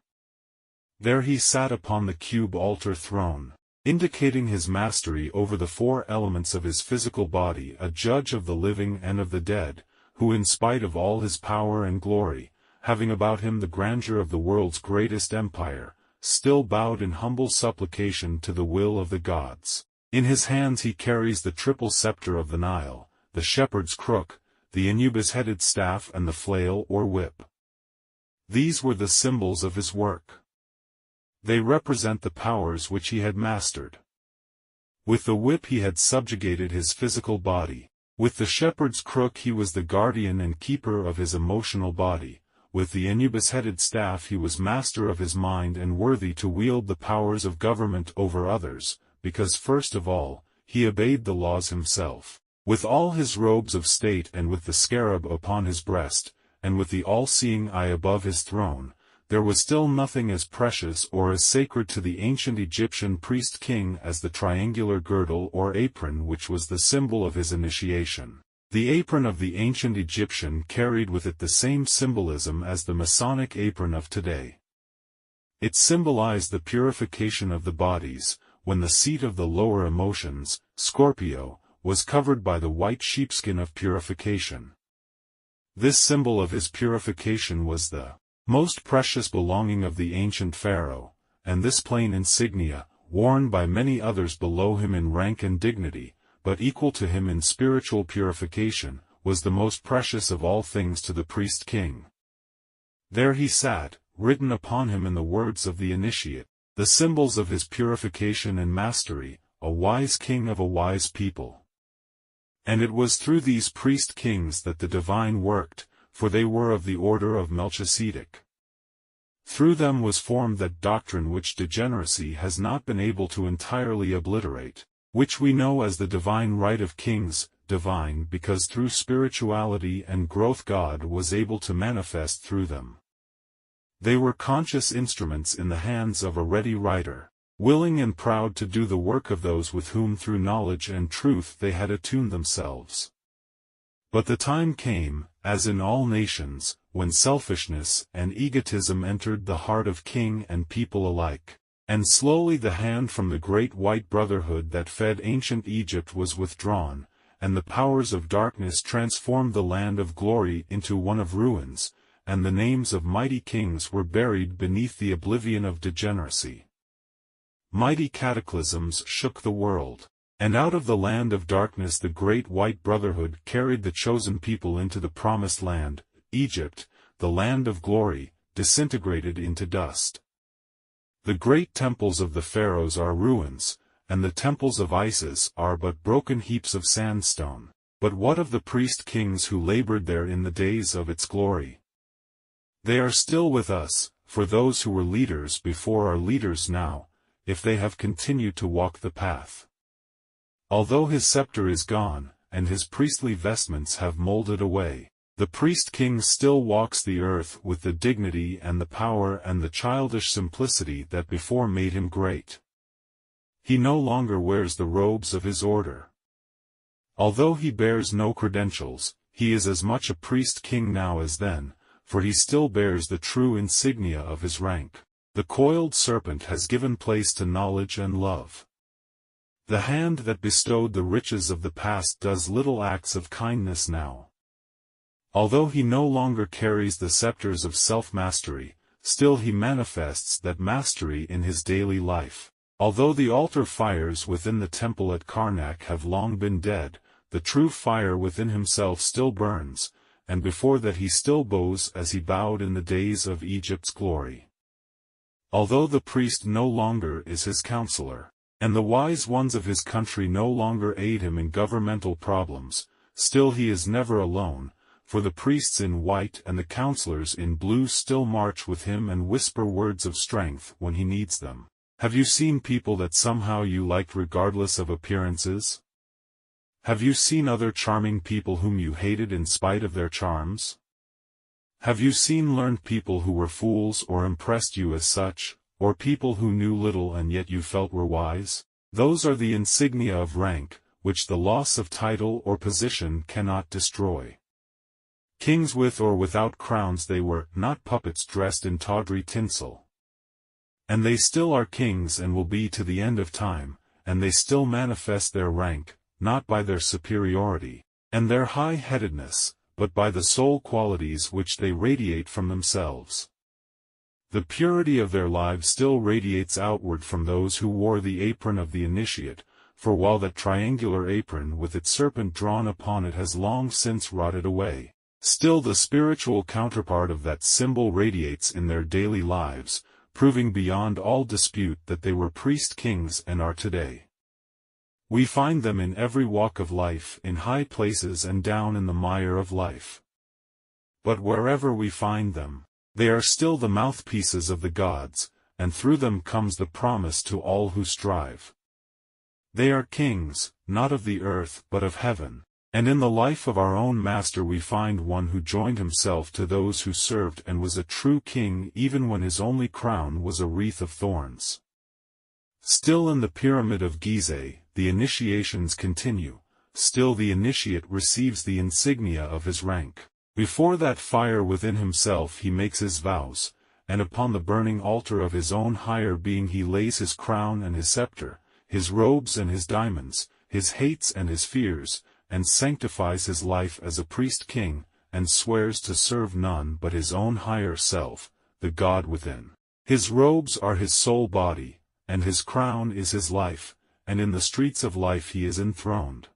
There he sat upon the cube altar throne, indicating his mastery over the four elements of his physical body, a judge of the living and of the dead, who in spite of all his power and glory, having about him the grandeur of the world's greatest empire, still bowed in humble supplication to the will of the gods. In his hands he carries the triple scepter of the Nile, the shepherd's crook, the Anubis-headed staff and the flail or whip. These were the symbols of his work. They represent the powers which he had mastered. With the whip he had subjugated his physical body. With the shepherd's crook he was the guardian and keeper of his emotional body. With the Anubis-headed staff he was master of his mind and worthy to wield the powers of government over others, because first of all, he obeyed the laws himself. With all his robes of state and with the scarab upon his breast, and with the all-seeing eye above his throne, there was still nothing as precious or as sacred to the ancient Egyptian priest-king as the triangular girdle or apron which was the symbol of his initiation. The apron of the ancient Egyptian carried with it the same symbolism as the Masonic apron of today. It symbolized the purification of the bodies, when the seat of the lower emotions, Scorpio, was covered by the white sheepskin of purification. This symbol of his purification was the most precious belonging of the ancient pharaoh, and this plain insignia, worn by many others below him in rank and dignity, but equal to him in spiritual purification, was the most precious of all things to the priest-king. There he sat, written upon him in the words of the initiate, the symbols of his purification and mastery, a wise king of a wise people. And it was through these priest-kings that the divine worked, for they were of the order of Melchizedek. Through them was formed that doctrine which degeneracy has not been able to entirely obliterate, which we know as the divine right of kings, divine because through spirituality and growth God was able to manifest through them. They were conscious instruments in the hands of a ready writer, willing and proud to do the work of those with whom through knowledge and truth they had attuned themselves. But the time came, as in all nations, when selfishness and egotism entered the heart of king and people alike, and slowly the hand from the great white brotherhood that fed ancient Egypt was withdrawn, and the powers of darkness transformed the land of glory into one of ruins, and the names of mighty kings were buried beneath the oblivion of degeneracy. Mighty cataclysms shook the world. And out of the land of darkness the great white brotherhood carried the chosen people into the promised land, Egypt, the land of glory, disintegrated into dust. The great temples of the pharaohs are ruins, and the temples of Isis are but broken heaps of sandstone. But what of the priest-kings who labored there in the days of its glory? They are still with us, for those who were leaders before are leaders now, if they have continued to walk the path. Although his scepter is gone, and his priestly vestments have molded away, the priest-king still walks the earth with the dignity and the power and the childish simplicity that before made him great. He no longer wears the robes of his order. Although he bears no credentials, he is as much a priest-king now as then, for he still bears the true insignia of his rank. The coiled serpent has given place to knowledge and love. The hand that bestowed the riches of the past does little acts of kindness now. Although he no longer carries the scepters of self-mastery, still he manifests that mastery in his daily life. Although the altar fires within the temple at Karnak have long been dead, the true fire within himself still burns, and before that he still bows as he bowed in the days of Egypt's glory. Although the priest no longer is his counselor, And the wise ones of his country no longer aid him in governmental problems, still he is never alone, for the priests in white and the counselors in blue still march with him and whisper words of strength when he needs them. Have you seen people that somehow you liked regardless of appearances? Have you seen other charming people whom you hated in spite of their charms? Have you seen learned people who were fools or impressed you as such, or people who knew little and yet you felt were wise? Those are the insignia of rank, which the loss of title or position cannot destroy. Kings with or without crowns they were, not puppets dressed in tawdry tinsel. And they still are kings and will be to the end of time, and they still manifest their rank, not by their superiority, and their high-headedness, but by the soul qualities which they radiate from themselves. The purity of their lives still radiates outward from those who wore the apron of the initiate, for while that triangular apron with its serpent drawn upon it has long since rotted away, still the spiritual counterpart of that symbol radiates in their daily lives, proving beyond all dispute that they were priest-kings and are today. We find them in every walk of life, in high places and down in the mire of life. But wherever we find them, they are still the mouthpieces of the gods, and through them comes the promise to all who strive. They are kings, not of the earth but of heaven, and in the life of our own Master we find one who joined himself to those who served and was a true king even when his only crown was a wreath of thorns. Still in the pyramid of Gizak, the initiations continue, still the initiate receives the insignia of his rank. Before that fire within himself he makes his vows, and upon the burning altar of his own higher being he lays his crown and his scepter, his robes and his diamonds, his hates and his fears, and sanctifies his life as a priest-king, and swears to serve none but his own higher self, the God within. His robes are his soul body, and his crown is his life, and in the streets of life he is enthroned.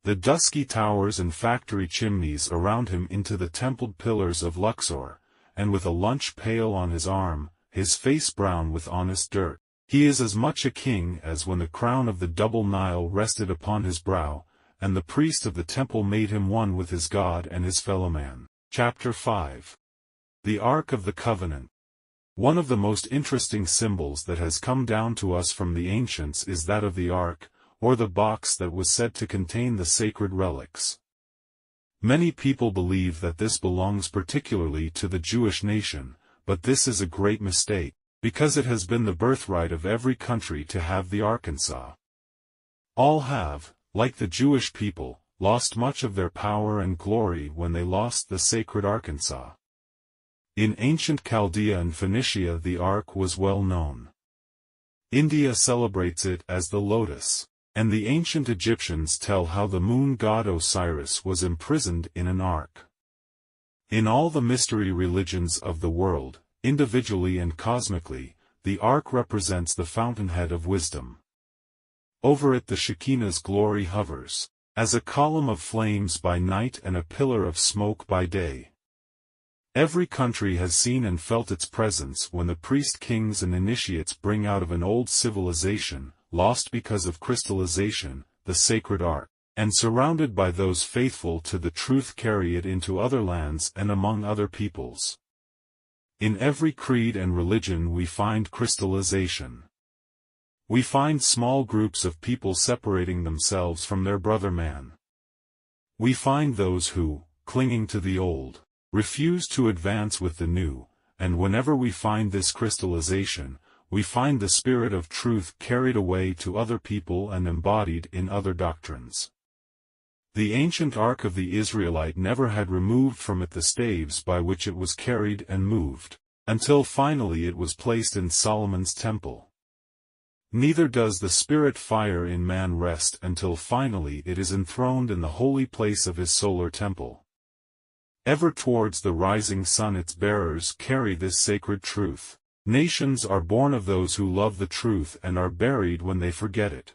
The dusky towers and factory chimneys around him into the templed pillars of Luxor, and with a lunch pail on his arm, his face brown with honest dirt, he is as much a king as when the crown of the double Nile rested upon his brow, and the priest of the temple made him one with his God and his fellowman. Chapter 5. The Ark of the Covenant. One of the most interesting symbols that has come down to us from the ancients is that of the Ark, or the box that was said to contain the sacred relics. Many people believe that this belongs particularly to the Jewish nation, but this is a great mistake, because it has been the birthright of every country to have the Arkansas. All have, like the Jewish people, lost much of their power and glory when they lost the sacred Arkansas. In ancient Chaldea and Phoenicia the Ark was well known. India celebrates it as the lotus, and the ancient Egyptians tell how the moon god Osiris was imprisoned in an ark. In all the mystery religions of the world, individually and cosmically, the ark represents the fountainhead of wisdom. Over it the Shekinah's glory hovers, as a column of flames by night and a pillar of smoke by day. Every country has seen and felt its presence when the priest-kings and initiates bring out of an old civilization, lost because of crystallization, the sacred ark, and surrounded by those faithful to the truth carry it into other lands and among other peoples. In every creed and religion we find crystallization. We find small groups of people separating themselves from their brother man. We find those who, clinging to the old, refuse to advance with the new, and whenever we find this crystallization, we find the spirit of truth carried away to other people and embodied in other doctrines. The ancient ark of the Israelite never had removed from it the staves by which it was carried and moved, until finally it was placed in Solomon's temple. Neither does the spirit fire in man rest until finally it is enthroned in the holy place of his solar temple. Ever towards the rising sun its bearers carry this sacred truth. Nations are born of those who love the truth and are buried when they forget it.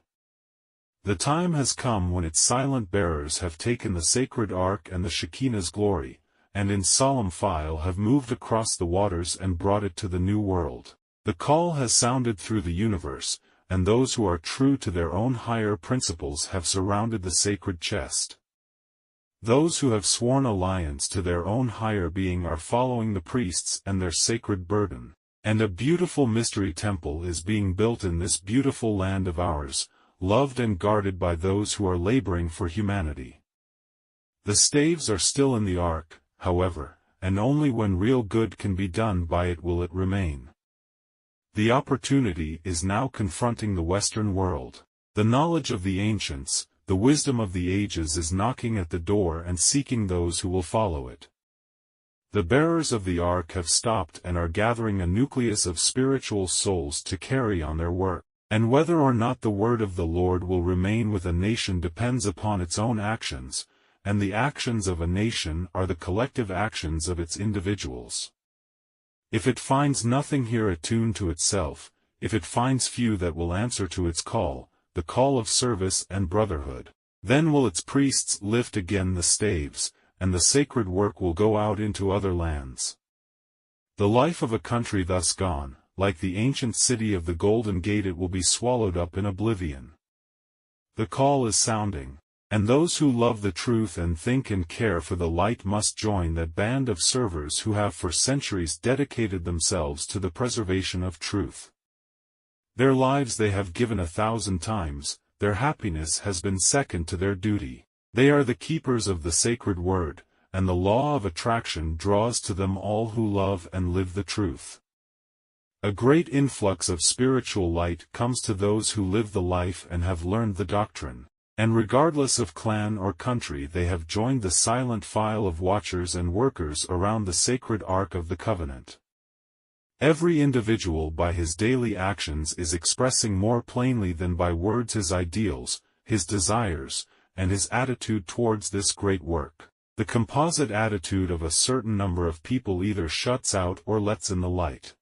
The time has come when its silent bearers have taken the sacred ark and the Shekinah's glory, and in solemn file have moved across the waters and brought it to the new world. The call has sounded through the universe, and those who are true to their own higher principles have surrounded the sacred chest. Those who have sworn alliance to their own higher being are following the priests and their sacred burden, and a beautiful mystery temple is being built in this beautiful land of ours, loved and guarded by those who are laboring for humanity. The staves are still in the ark, however, and only when real good can be done by it will it remain. The opportunity is now confronting the Western world. The knowledge of the ancients, the wisdom of the ages is knocking at the door and seeking those who will follow it. The bearers of the ark have stopped and are gathering a nucleus of spiritual souls to carry on their work, and whether or not the word of the Lord will remain with a nation depends upon its own actions, and the actions of a nation are the collective actions of its individuals. If it finds nothing here attuned to itself, if it finds few that will answer to its call, the call of service and brotherhood, then will its priests lift again the staves, and the sacred work will go out into other lands. The life of a country thus gone, like the ancient city of the Golden Gate, it will be swallowed up in oblivion. The call is sounding, and those who love the truth and think and care for the light must join that band of servers who have for centuries dedicated themselves to the preservation of truth. Their lives they have given 1,000 times, their happiness has been second to their duty. They are the keepers of the sacred word, and the law of attraction draws to them all who love and live the truth. A great influx of spiritual light comes to those who live the life and have learned the doctrine, and regardless of clan or country they have joined the silent file of watchers and workers around the sacred Ark of the Covenant. Every individual by his daily actions is expressing more plainly than by words his ideals, his desires, and his attitude towards this great work. The composite attitude of a certain number of people either shuts out or lets in the light.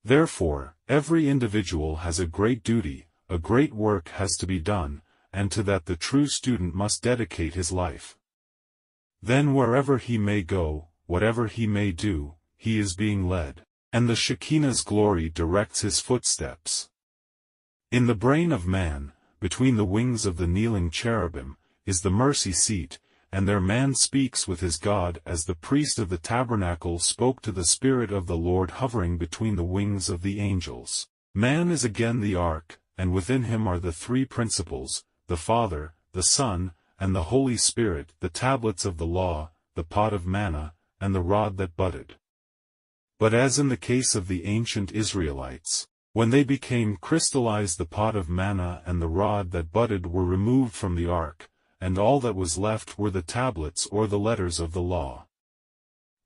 Therefore, every individual has a great duty, a great work has to be done, and to that the true student must dedicate his life. Then wherever he may go, whatever he may do, he is being led, and the Shekinah's glory directs his footsteps. In the brain of man, between the wings of the kneeling cherubim, is the mercy seat, and there man speaks with his God as the priest of the tabernacle spoke to the Spirit of the Lord hovering between the wings of the angels. Man is again the ark, and within him are the three principles, the Father, the Son, and the Holy Spirit, the tablets of the law, the pot of manna, and the rod that budded. But as in the case of the ancient Israelites, when they became crystallized, the pot of manna and the rod that budded were removed from the ark, and all that was left were the tablets or the letters of the law.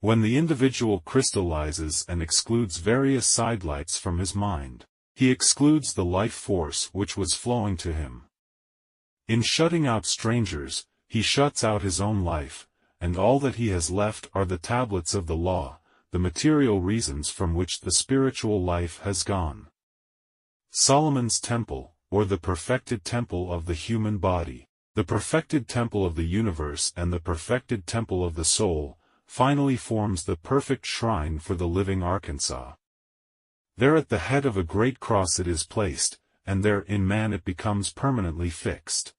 When the individual crystallizes and excludes various sidelights from his mind, he excludes the life force which was flowing to him. In shutting out strangers, he shuts out his own life, and all that he has left are the tablets of the law, the material reasons from which the spiritual life has gone. Solomon's temple, or the perfected temple of the human body, the perfected temple of the universe and the perfected temple of the soul, finally forms the perfect shrine for the living Arkansas. There at the head of a great cross it is placed, and there in man it becomes permanently fixed.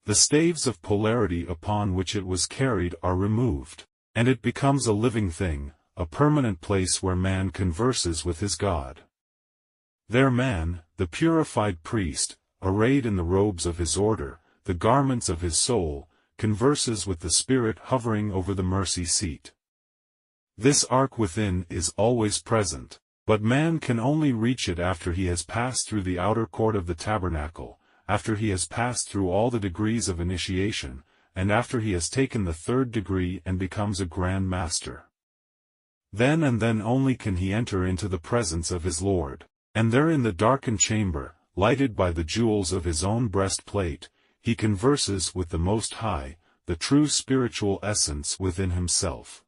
The staves of polarity upon which it was carried are removed, and it becomes a living thing, a permanent place where man converses with his God. There man, the purified priest, arrayed in the robes of his order, the garments of his soul, converses with the Spirit hovering over the mercy seat. This ark within is always present, but man can only reach it after he has passed through the outer court of the tabernacle, after he has passed through all the degrees of initiation, and after he has taken the third degree and becomes a Grand Master. Then and then only can he enter into the presence of his Lord, and there in the darkened chamber, lighted by the jewels of his own breastplate, he converses with the Most High, the true spiritual essence within himself.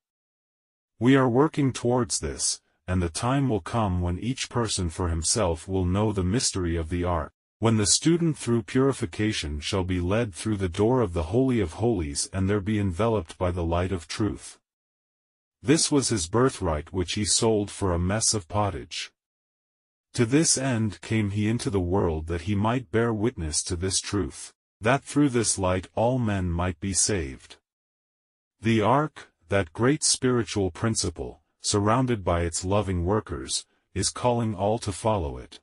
We are working towards this, and the time will come when each person for himself will know the mystery of the ark, when the student through purification shall be led through the door of the Holy of Holies and there be enveloped by the light of truth. This was his birthright which he sold for a mess of pottage. To this end came he into the world that he might bear witness to this truth, that through this light all men might be saved. The ark, that great spiritual principle, surrounded by its loving workers, is calling all to follow it.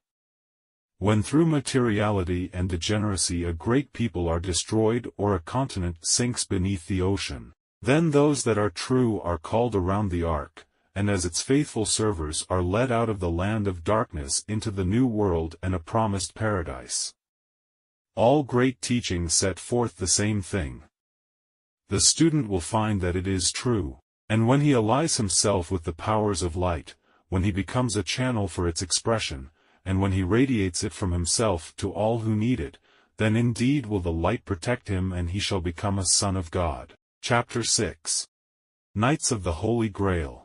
When through materiality and degeneracy a great people are destroyed or a continent sinks beneath the ocean, then those that are true are called around the ark, and as its faithful servers are led out of the land of darkness into the new world and a promised paradise. All great teachings set forth the same thing. The student will find that it is true, and when he allies himself with the powers of light, when he becomes a channel for its expression, and when he radiates it from himself to all who need it, then indeed will the light protect him and he shall become a son of God. Chapter 6. Knights of the Holy Grail.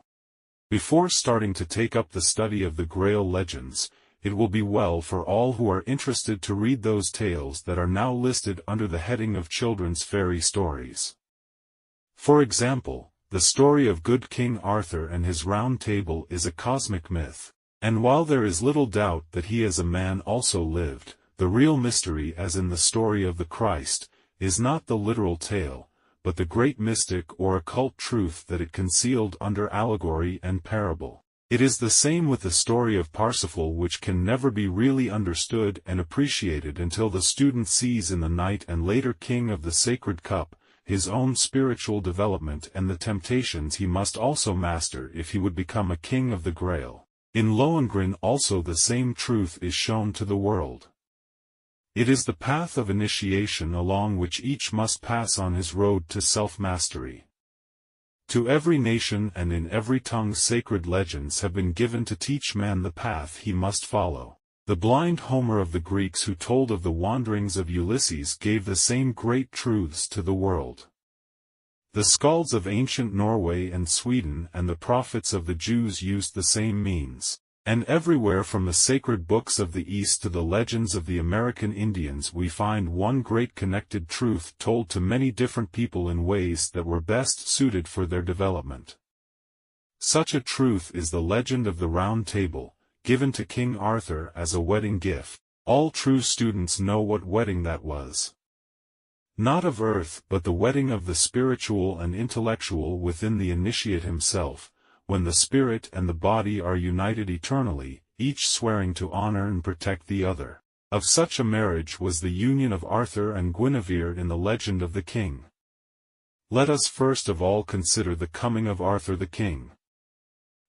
Before starting to take up the study of the Grail legends, it will be well for all who are interested to read those tales that are now listed under the heading of children's fairy stories. For example, the story of good King Arthur and his Round Table is a cosmic myth, and while there is little doubt that he as a man also lived, the real mystery as in the story of the Christ, is not the literal tale, but the great mystic or occult truth that it concealed under allegory and parable. It is the same with the story of Parsifal, which can never be really understood and appreciated until the student sees in the knight and later king of the Sacred Cup, his own spiritual development and the temptations he must also master if he would become a king of the Grail. In Lohengrin also the same truth is shown to the world. It is the path of initiation along which each must pass on his road to self-mastery. To every nation and in every tongue sacred legends have been given to teach man the path he must follow. The blind Homer of the Greeks who told of the wanderings of Ulysses gave the same great truths to the world. The skalds of ancient Norway and Sweden and the prophets of the Jews used the same means. And everywhere from the sacred books of the East to the legends of the American Indians we find one great connected truth told to many different people in ways that were best suited for their development. Such a truth is the legend of the Round Table, given to King Arthur as a wedding gift. All true students know what wedding that was. Not of earth but the wedding of the spiritual and intellectual within the initiate himself, when the spirit and the body are united eternally, each swearing to honor and protect the other. Of such a marriage was the union of Arthur and Guinevere in the legend of the king. Let us first of all consider the coming of Arthur the king.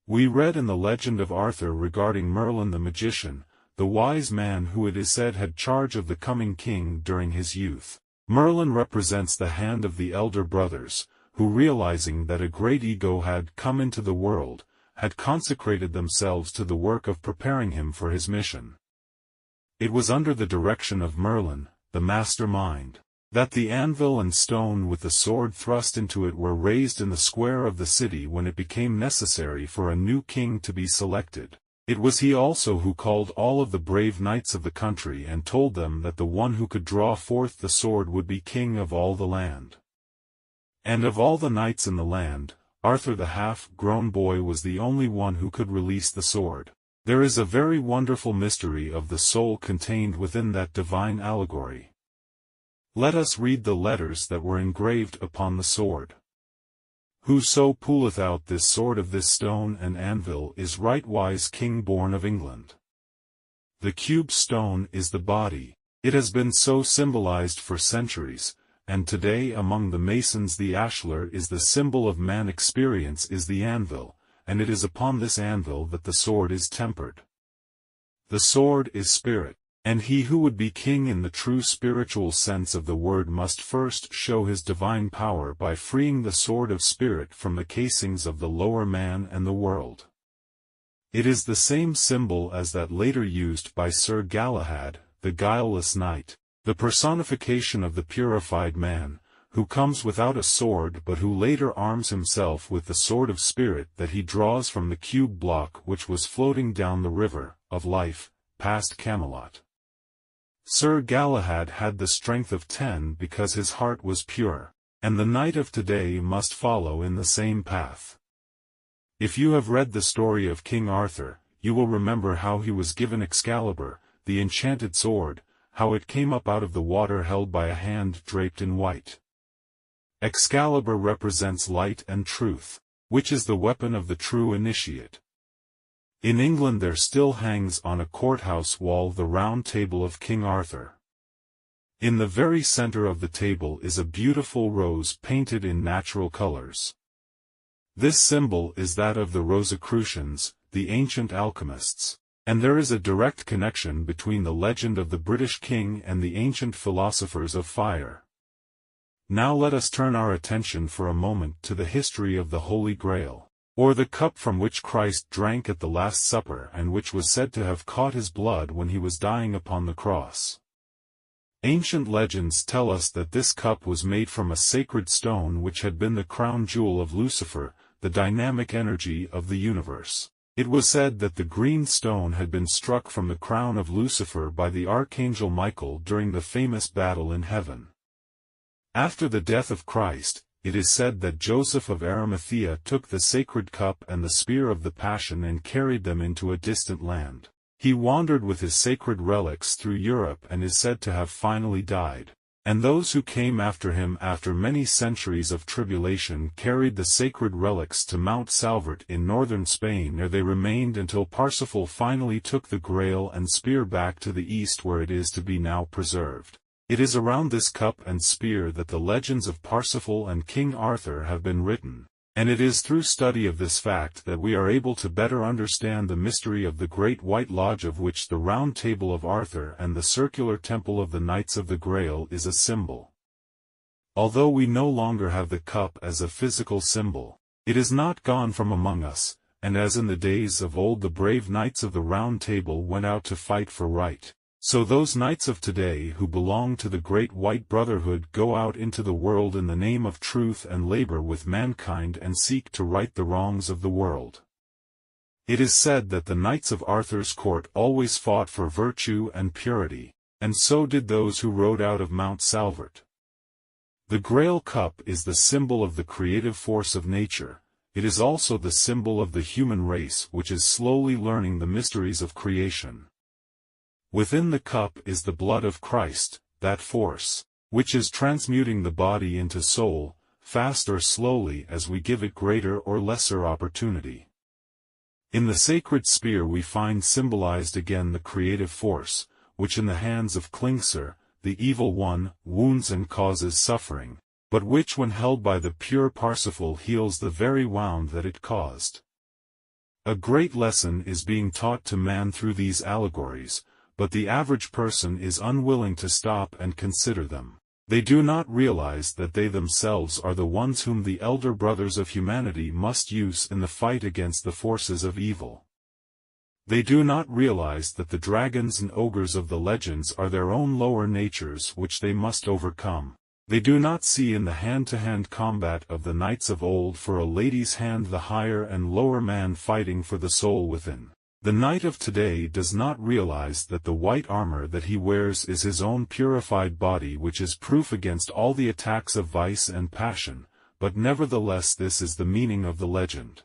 We read in the legend of Arthur regarding Merlin the magician, the wise man who it is said had charge of the coming king during his youth. Merlin represents the hand of the elder brothers, who realizing that a great ego had come into the world, had consecrated themselves to the work of preparing him for his mission. It was under the direction of Merlin, the master mind, that the anvil and stone with the sword thrust into it were raised in the square of the city when it became necessary for a new king to be selected. It was he also who called all of the brave knights of the country and told them that the one who could draw forth the sword would be king of all the land. And of all the knights in the land, Arthur the half-grown boy was the only one who could release the sword. There is a very wonderful mystery of the soul contained within that divine allegory. Let us read the letters that were engraved upon the sword. Whoso pulleth out this sword of this stone and anvil is right wise king born of England. The cube stone is the body. It has been so symbolized for centuries, and today among the Masons the ashlar is the symbol of man. Experience is the anvil, and it is upon this anvil that the sword is tempered. The sword is spirit, and he who would be king in the true spiritual sense of the word must first show his divine power by freeing the sword of spirit from the casings of the lower man and the world. It is the same symbol as that later used by Sir Galahad, the guileless knight, the personification of the purified man, who comes without a sword but who later arms himself with the sword of spirit that he draws from the cube block which was floating down the river of life, past Camelot. Sir Galahad had the strength of 10 because his heart was pure, and the knight of today must follow in the same path. If you have read the story of King Arthur, you will remember how he was given Excalibur, the enchanted sword, how it came up out of the water held by a hand draped in white. Excalibur represents light and truth, which is the weapon of the true initiate. In England there still hangs on a courthouse wall the Round Table of King Arthur. In the very center of the table is a beautiful rose painted in natural colors. This symbol is that of the Rosicrucians, the ancient alchemists, and there is a direct connection between the legend of the British king and the ancient philosophers of fire. Now let us turn our attention for a moment to the history of the Holy Grail, or the cup from which Christ drank at the Last Supper and which was said to have caught his blood when he was dying upon the cross. Ancient legends tell us that this cup was made from a sacred stone which had been the crown jewel of Lucifer, the dynamic energy of the universe. It was said that the green stone had been struck from the crown of Lucifer by the archangel Michael during the famous battle in heaven. After the death of Christ, it is said that Joseph of Arimathea took the sacred cup and the spear of the Passion and carried them into a distant land. He wandered with his sacred relics through Europe and is said to have finally died. And those who came after him after many centuries of tribulation carried the sacred relics to Mount Salvert in northern Spain, where they remained until Parsifal finally took the Grail and spear back to the east where it is to be now preserved. It is around this cup and spear that the legends of Parsifal and King Arthur have been written, and it is through study of this fact that we are able to better understand the mystery of the Great White Lodge, of which the Round Table of Arthur and the circular temple of the Knights of the Grail is a symbol. Although we no longer have the cup as a physical symbol, it is not gone from among us, and as in the days of old the brave Knights of the Round Table went out to fight for right, so those knights of today who belong to the Great White Brotherhood go out into the world in the name of truth and labor with mankind and seek to right the wrongs of the world. It is said that the knights of Arthur's court always fought for virtue and purity, and so did those who rode out of Mount Salvert. The Grail cup is the symbol of the creative force of nature. It is also the symbol of the human race which is slowly learning the mysteries of creation. Within the cup is the blood of Christ, that force, which is transmuting the body into soul, fast or slowly as we give it greater or lesser opportunity. In the sacred spear we find symbolized again the creative force, which in the hands of Klingsor, the evil one, wounds and causes suffering, but which when held by the pure Parsifal heals the very wound that it caused. A great lesson is being taught to man through these allegories, but the average person is unwilling to stop and consider them. They do not realize that they themselves are the ones whom the elder brothers of humanity must use in the fight against the forces of evil. They do not realize that the dragons and ogres of the legends are their own lower natures which they must overcome. They do not see in the hand-to-hand combat of the knights of old for a lady's hand the higher and lower man fighting for the soul within. The knight of today does not realize that the white armor that he wears is his own purified body, which is proof against all the attacks of vice and passion, but nevertheless this is the meaning of the legend.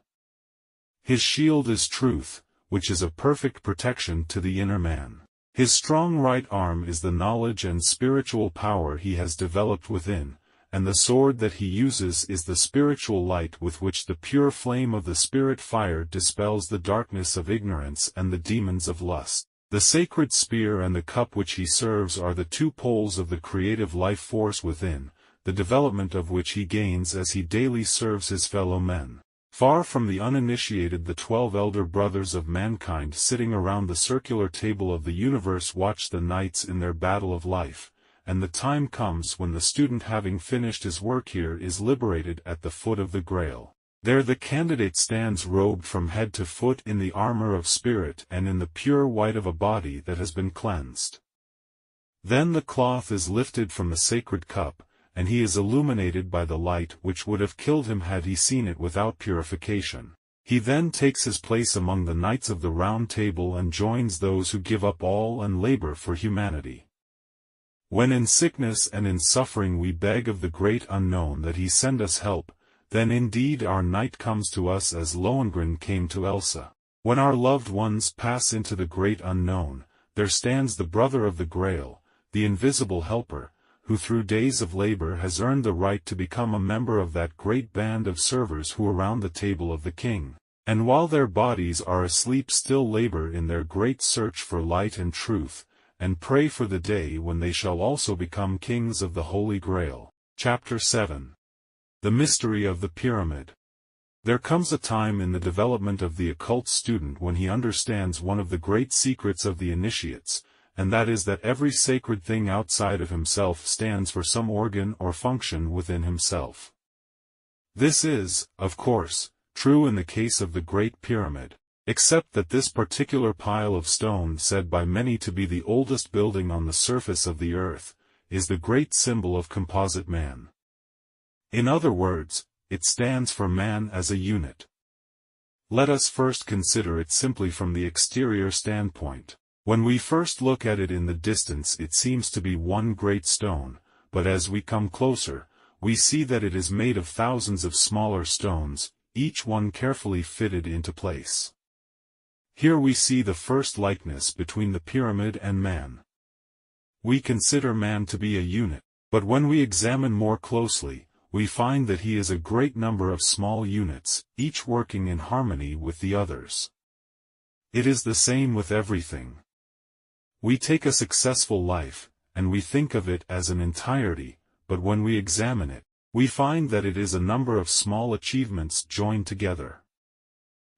His shield is truth, which is a perfect protection to the inner man. His strong right arm is the knowledge and spiritual power he has developed within, and the sword that he uses is the spiritual light with which the pure flame of the spirit fire dispels the darkness of ignorance and the demons of lust. The sacred spear and the cup which he serves are the two poles of the creative life force within, the development of which he gains as he daily serves his fellow men. Far from the uninitiated, the 12 elder brothers of mankind sitting around the circular table of the universe watch the knights in their battle of life, and the time comes when the student, having finished his work here, is liberated at the foot of the Grail. There the candidate stands robed from head to foot in the armor of spirit and in the pure white of a body that has been cleansed. Then the cloth is lifted from the sacred cup, and he is illuminated by the light which would have killed him had he seen it without purification. He then takes his place among the Knights of the Round Table and joins those who give up all and labor for humanity. When in sickness and in suffering we beg of the great unknown that he send us help, then indeed our knight comes to us as Lohengrin came to Elsa. When our loved ones pass into the great unknown, there stands the brother of the Grail, the invisible helper, who through days of labor has earned the right to become a member of that great band of servers who around the table of the king, and while their bodies are asleep still labor in their great search for light and truth, and pray for the day when they shall also become kings of the Holy Grail. Chapter 7. The Mystery of the Pyramid. There comes a time in the development of the occult student when he understands one of the great secrets of the initiates, and that is that every sacred thing outside of himself stands for some organ or function within himself. This is, of course, true in the case of the Great Pyramid, except that this particular pile of stone, said by many to be the oldest building on the surface of the earth, is the great symbol of composite man. In other words, it stands for man as a unit. Let us first consider it simply from the exterior standpoint. When we first look at it in the distance it seems to be one great stone, but as we come closer, we see that it is made of thousands of smaller stones, each one carefully fitted into place. Here we see the first likeness between the pyramid and man. We consider man to be a unit, but when we examine more closely, we find that he is a great number of small units, each working in harmony with the others. It is the same with everything. We take a successful life, and we think of it as an entirety, but when we examine it, we find that it is a number of small achievements joined together.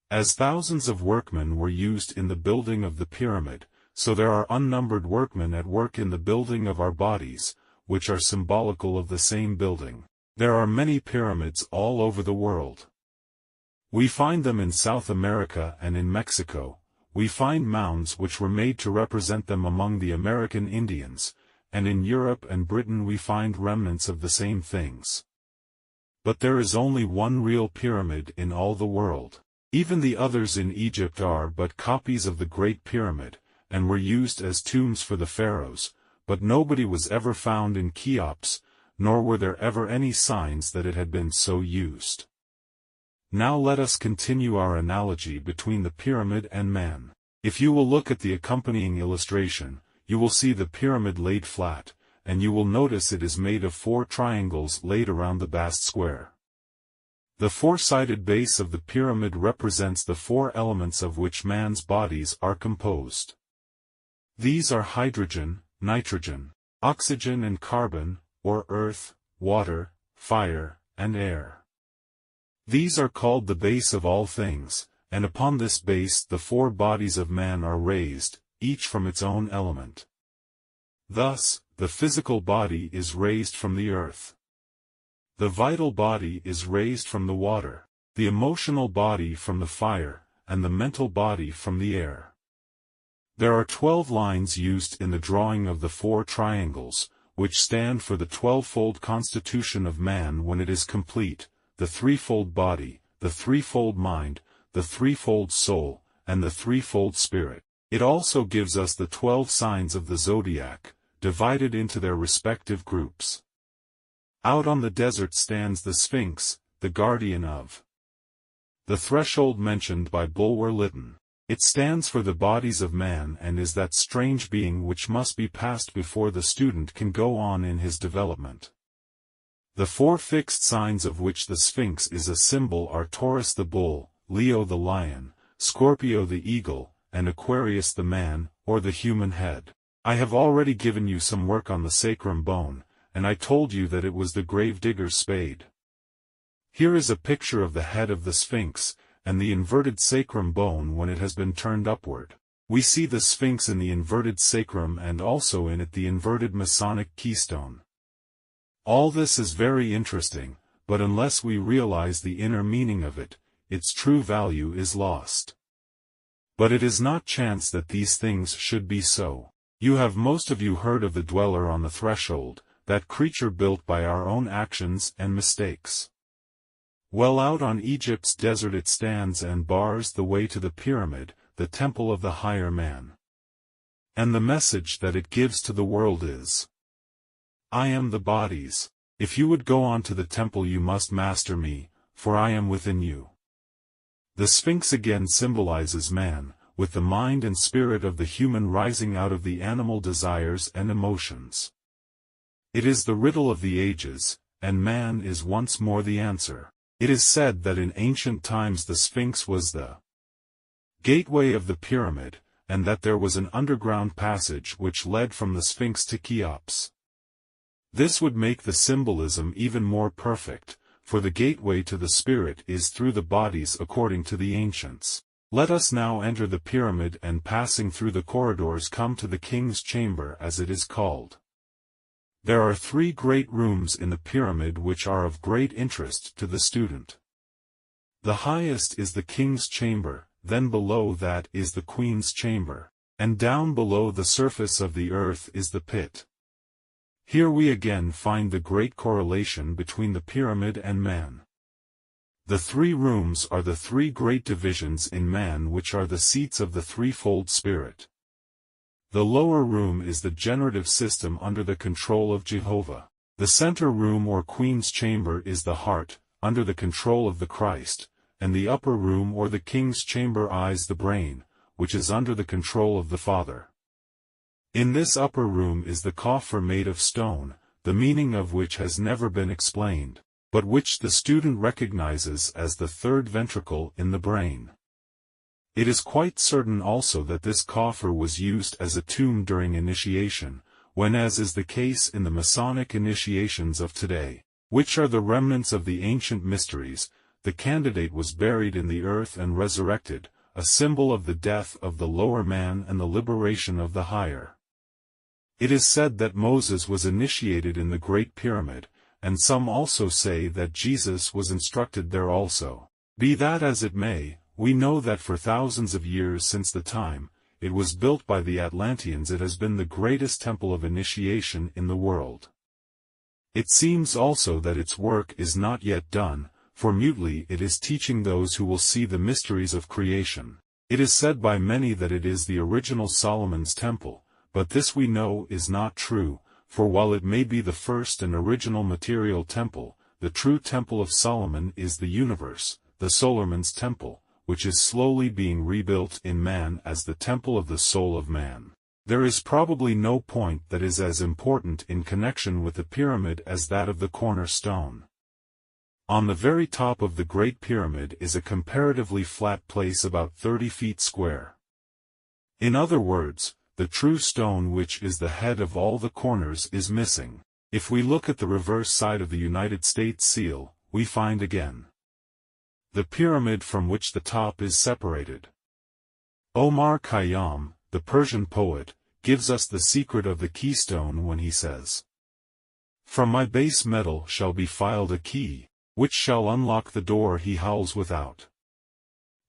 As thousands of workmen were used in the building of the pyramid, so there are unnumbered workmen at work in the building of our bodies, which are symbolical of the same building. There are many pyramids all over the world. We find them in South America and in Mexico. We find mounds which were made to represent them among the American Indians, and in Europe and Britain we find remnants of the same things. But there is only one real pyramid in all the world. Even the others in Egypt are but copies of the Great Pyramid, and were used as tombs for the pharaohs, but nobody was ever found in Cheops, nor were there ever any signs that it had been so used. Now let us continue our analogy between the pyramid and man. If you will look at the accompanying illustration, you will see the pyramid laid flat, and you will notice it is made of 4 triangles laid around the vast square. The 4-sided base of the pyramid represents the 4 elements of which man's bodies are composed. These are hydrogen, nitrogen, oxygen and carbon, or earth, water, fire, and air. These are called the base of all things, and upon this base the 4 bodies of man are raised, each from its own element. Thus, the physical body is raised from the earth. The vital body is raised from the water, the emotional body from the fire, and the mental body from the air. There are 12 lines used in the drawing of the 4 triangles, which stand for the 12-fold constitution of man when it is complete, the 3-fold body, the 3-fold mind, the 3-fold soul, and the 3-fold spirit. It also gives us the 12 signs of the zodiac, divided into their respective groups. Out on the desert stands the Sphinx, the guardian of the threshold mentioned by Bulwer Lytton. It stands for the bodies of man and is that strange being which must be passed before the student can go on in his development. The 4 fixed signs of which the Sphinx is a symbol are Taurus the bull, Leo the lion, Scorpio the eagle, and Aquarius the man, or the human head. I have already given you some work on the sacrum bone, and I told you that it was the gravedigger's spade. Here is a picture of the head of the Sphinx, and the inverted sacrum bone when it has been turned upward. We see the Sphinx in the inverted sacrum and also in it the inverted Masonic keystone. All this is very interesting, but unless we realize the inner meaning of it, its true value is lost. But it is not chance that these things should be so. You have most of you heard of the dweller on the threshold, that creature built by our own actions and mistakes. Well, out on Egypt's desert it stands and bars the way to the pyramid, the temple of the higher man. And the message that it gives to the world is, I am the bodies. If you would go on to the temple you must master me, for I am within you. The Sphinx again symbolizes man, with the mind and spirit of the human rising out of the animal desires and emotions. It is the riddle of the ages, and man is once more the answer. It is said that in ancient times the Sphinx was the gateway of the pyramid, and that there was an underground passage which led from the Sphinx to Cheops. This would make the symbolism even more perfect, for the gateway to the spirit is through the bodies according to the ancients. Let us now enter the pyramid and passing through the corridors come to the king's chamber as it is called. There are 3 great rooms in the pyramid which are of great interest to the student. The highest is the king's chamber, then below that is the queen's chamber, and down below the surface of the earth is the pit. Here we again find the great correlation between the pyramid and man. The 3 rooms are the 3 great divisions in man which are the seats of the threefold spirit. The lower room is the generative system under the control of Jehovah. The center room or queen's chamber is the heart, under the control of the Christ, and the upper room or the king's chamber is the brain, which is under the control of the Father. In this upper room is the coffer made of stone, the meaning of which has never been explained, but which the student recognizes as the third ventricle in the brain. It is quite certain also that this coffer was used as a tomb during initiation, when as is the case in the Masonic initiations of today, which are the remnants of the ancient mysteries, the candidate was buried in the earth and resurrected, a symbol of the death of the lower man and the liberation of the higher. It is said that Moses was initiated in the Great Pyramid, and some also say that Jesus was instructed there also. Be that as it may, we know that for thousands of years since the time it was built by the Atlanteans it has been the greatest temple of initiation in the world. It seems also that its work is not yet done, for mutely it is teaching those who will see the mysteries of creation. It is said by many that it is the original Solomon's temple, but this we know is not true, for while it may be the first and original material temple, the true temple of Solomon is the universe, the Solomons temple, which is slowly being rebuilt in man as the temple of the soul of man. There is probably no point that is as important in connection with the pyramid as that of the cornerstone. On the very top of the Great Pyramid is a comparatively flat place about 30 feet square. In other words, the true stone which is the head of all the corners is missing. If we look at the reverse side of the United States seal, we find again the pyramid from which the top is separated. Omar Khayyam, the Persian poet, gives us the secret of the keystone when he says, "From my base metal shall be filed a key, which shall unlock the door he howls without."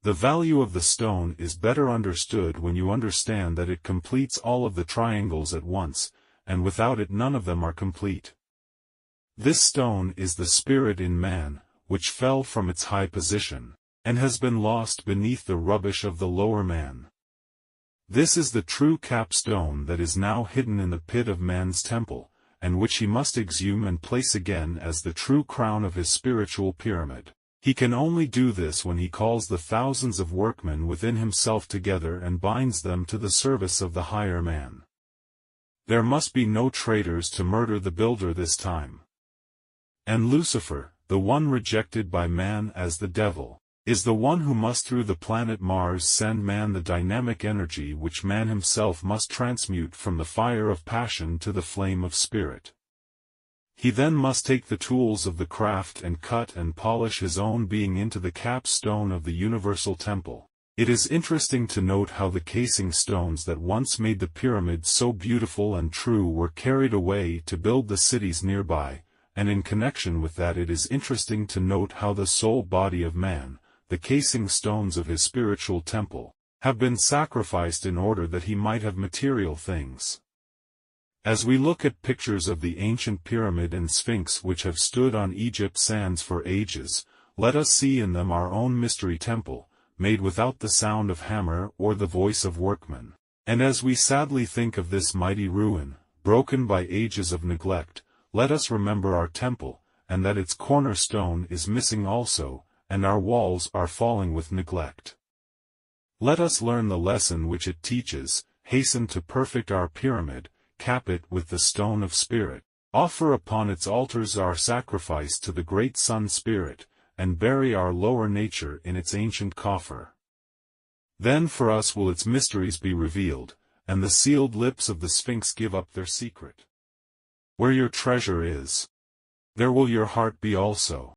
The value of the stone is better understood when you understand that it completes all of the triangles at once, and without it none of them are complete. This stone is the spirit in man, which fell from its high position, and has been lost beneath the rubbish of the lower man. This is the true capstone that is now hidden in the pit of man's temple, and which he must exhume and place again as the true crown of his spiritual pyramid. He can only do this when he calls the thousands of workmen within himself together and binds them to the service of the higher man. There must be no traitors to murder the builder this time. And Lucifer, the one rejected by man as the devil, is the one who must through the planet Mars send man the dynamic energy which man himself must transmute from the fire of passion to the flame of spirit. He then must take the tools of the craft and cut and polish his own being into the capstone of the universal temple. It is interesting to note how the casing stones that once made the pyramid so beautiful and true were carried away to build the cities nearby, and in connection with that it is interesting to note how the soul body of man, the casing stones of his spiritual temple, have been sacrificed in order that he might have material things. As we look at pictures of the ancient pyramid and sphinx which have stood on Egypt's sands for ages, let us see in them our own mystery temple, made without the sound of hammer or the voice of workman. And as we sadly think of this mighty ruin, broken by ages of neglect, let us remember our temple, and that its cornerstone is missing also, and our walls are falling with neglect. Let us learn the lesson which it teaches, hasten to perfect our pyramid, cap it with the stone of spirit, offer upon its altars our sacrifice to the great Sun Spirit, and bury our lower nature in its ancient coffer. Then for us will its mysteries be revealed, and the sealed lips of the Sphinx give up their secret. Where your treasure is, there will your heart be also.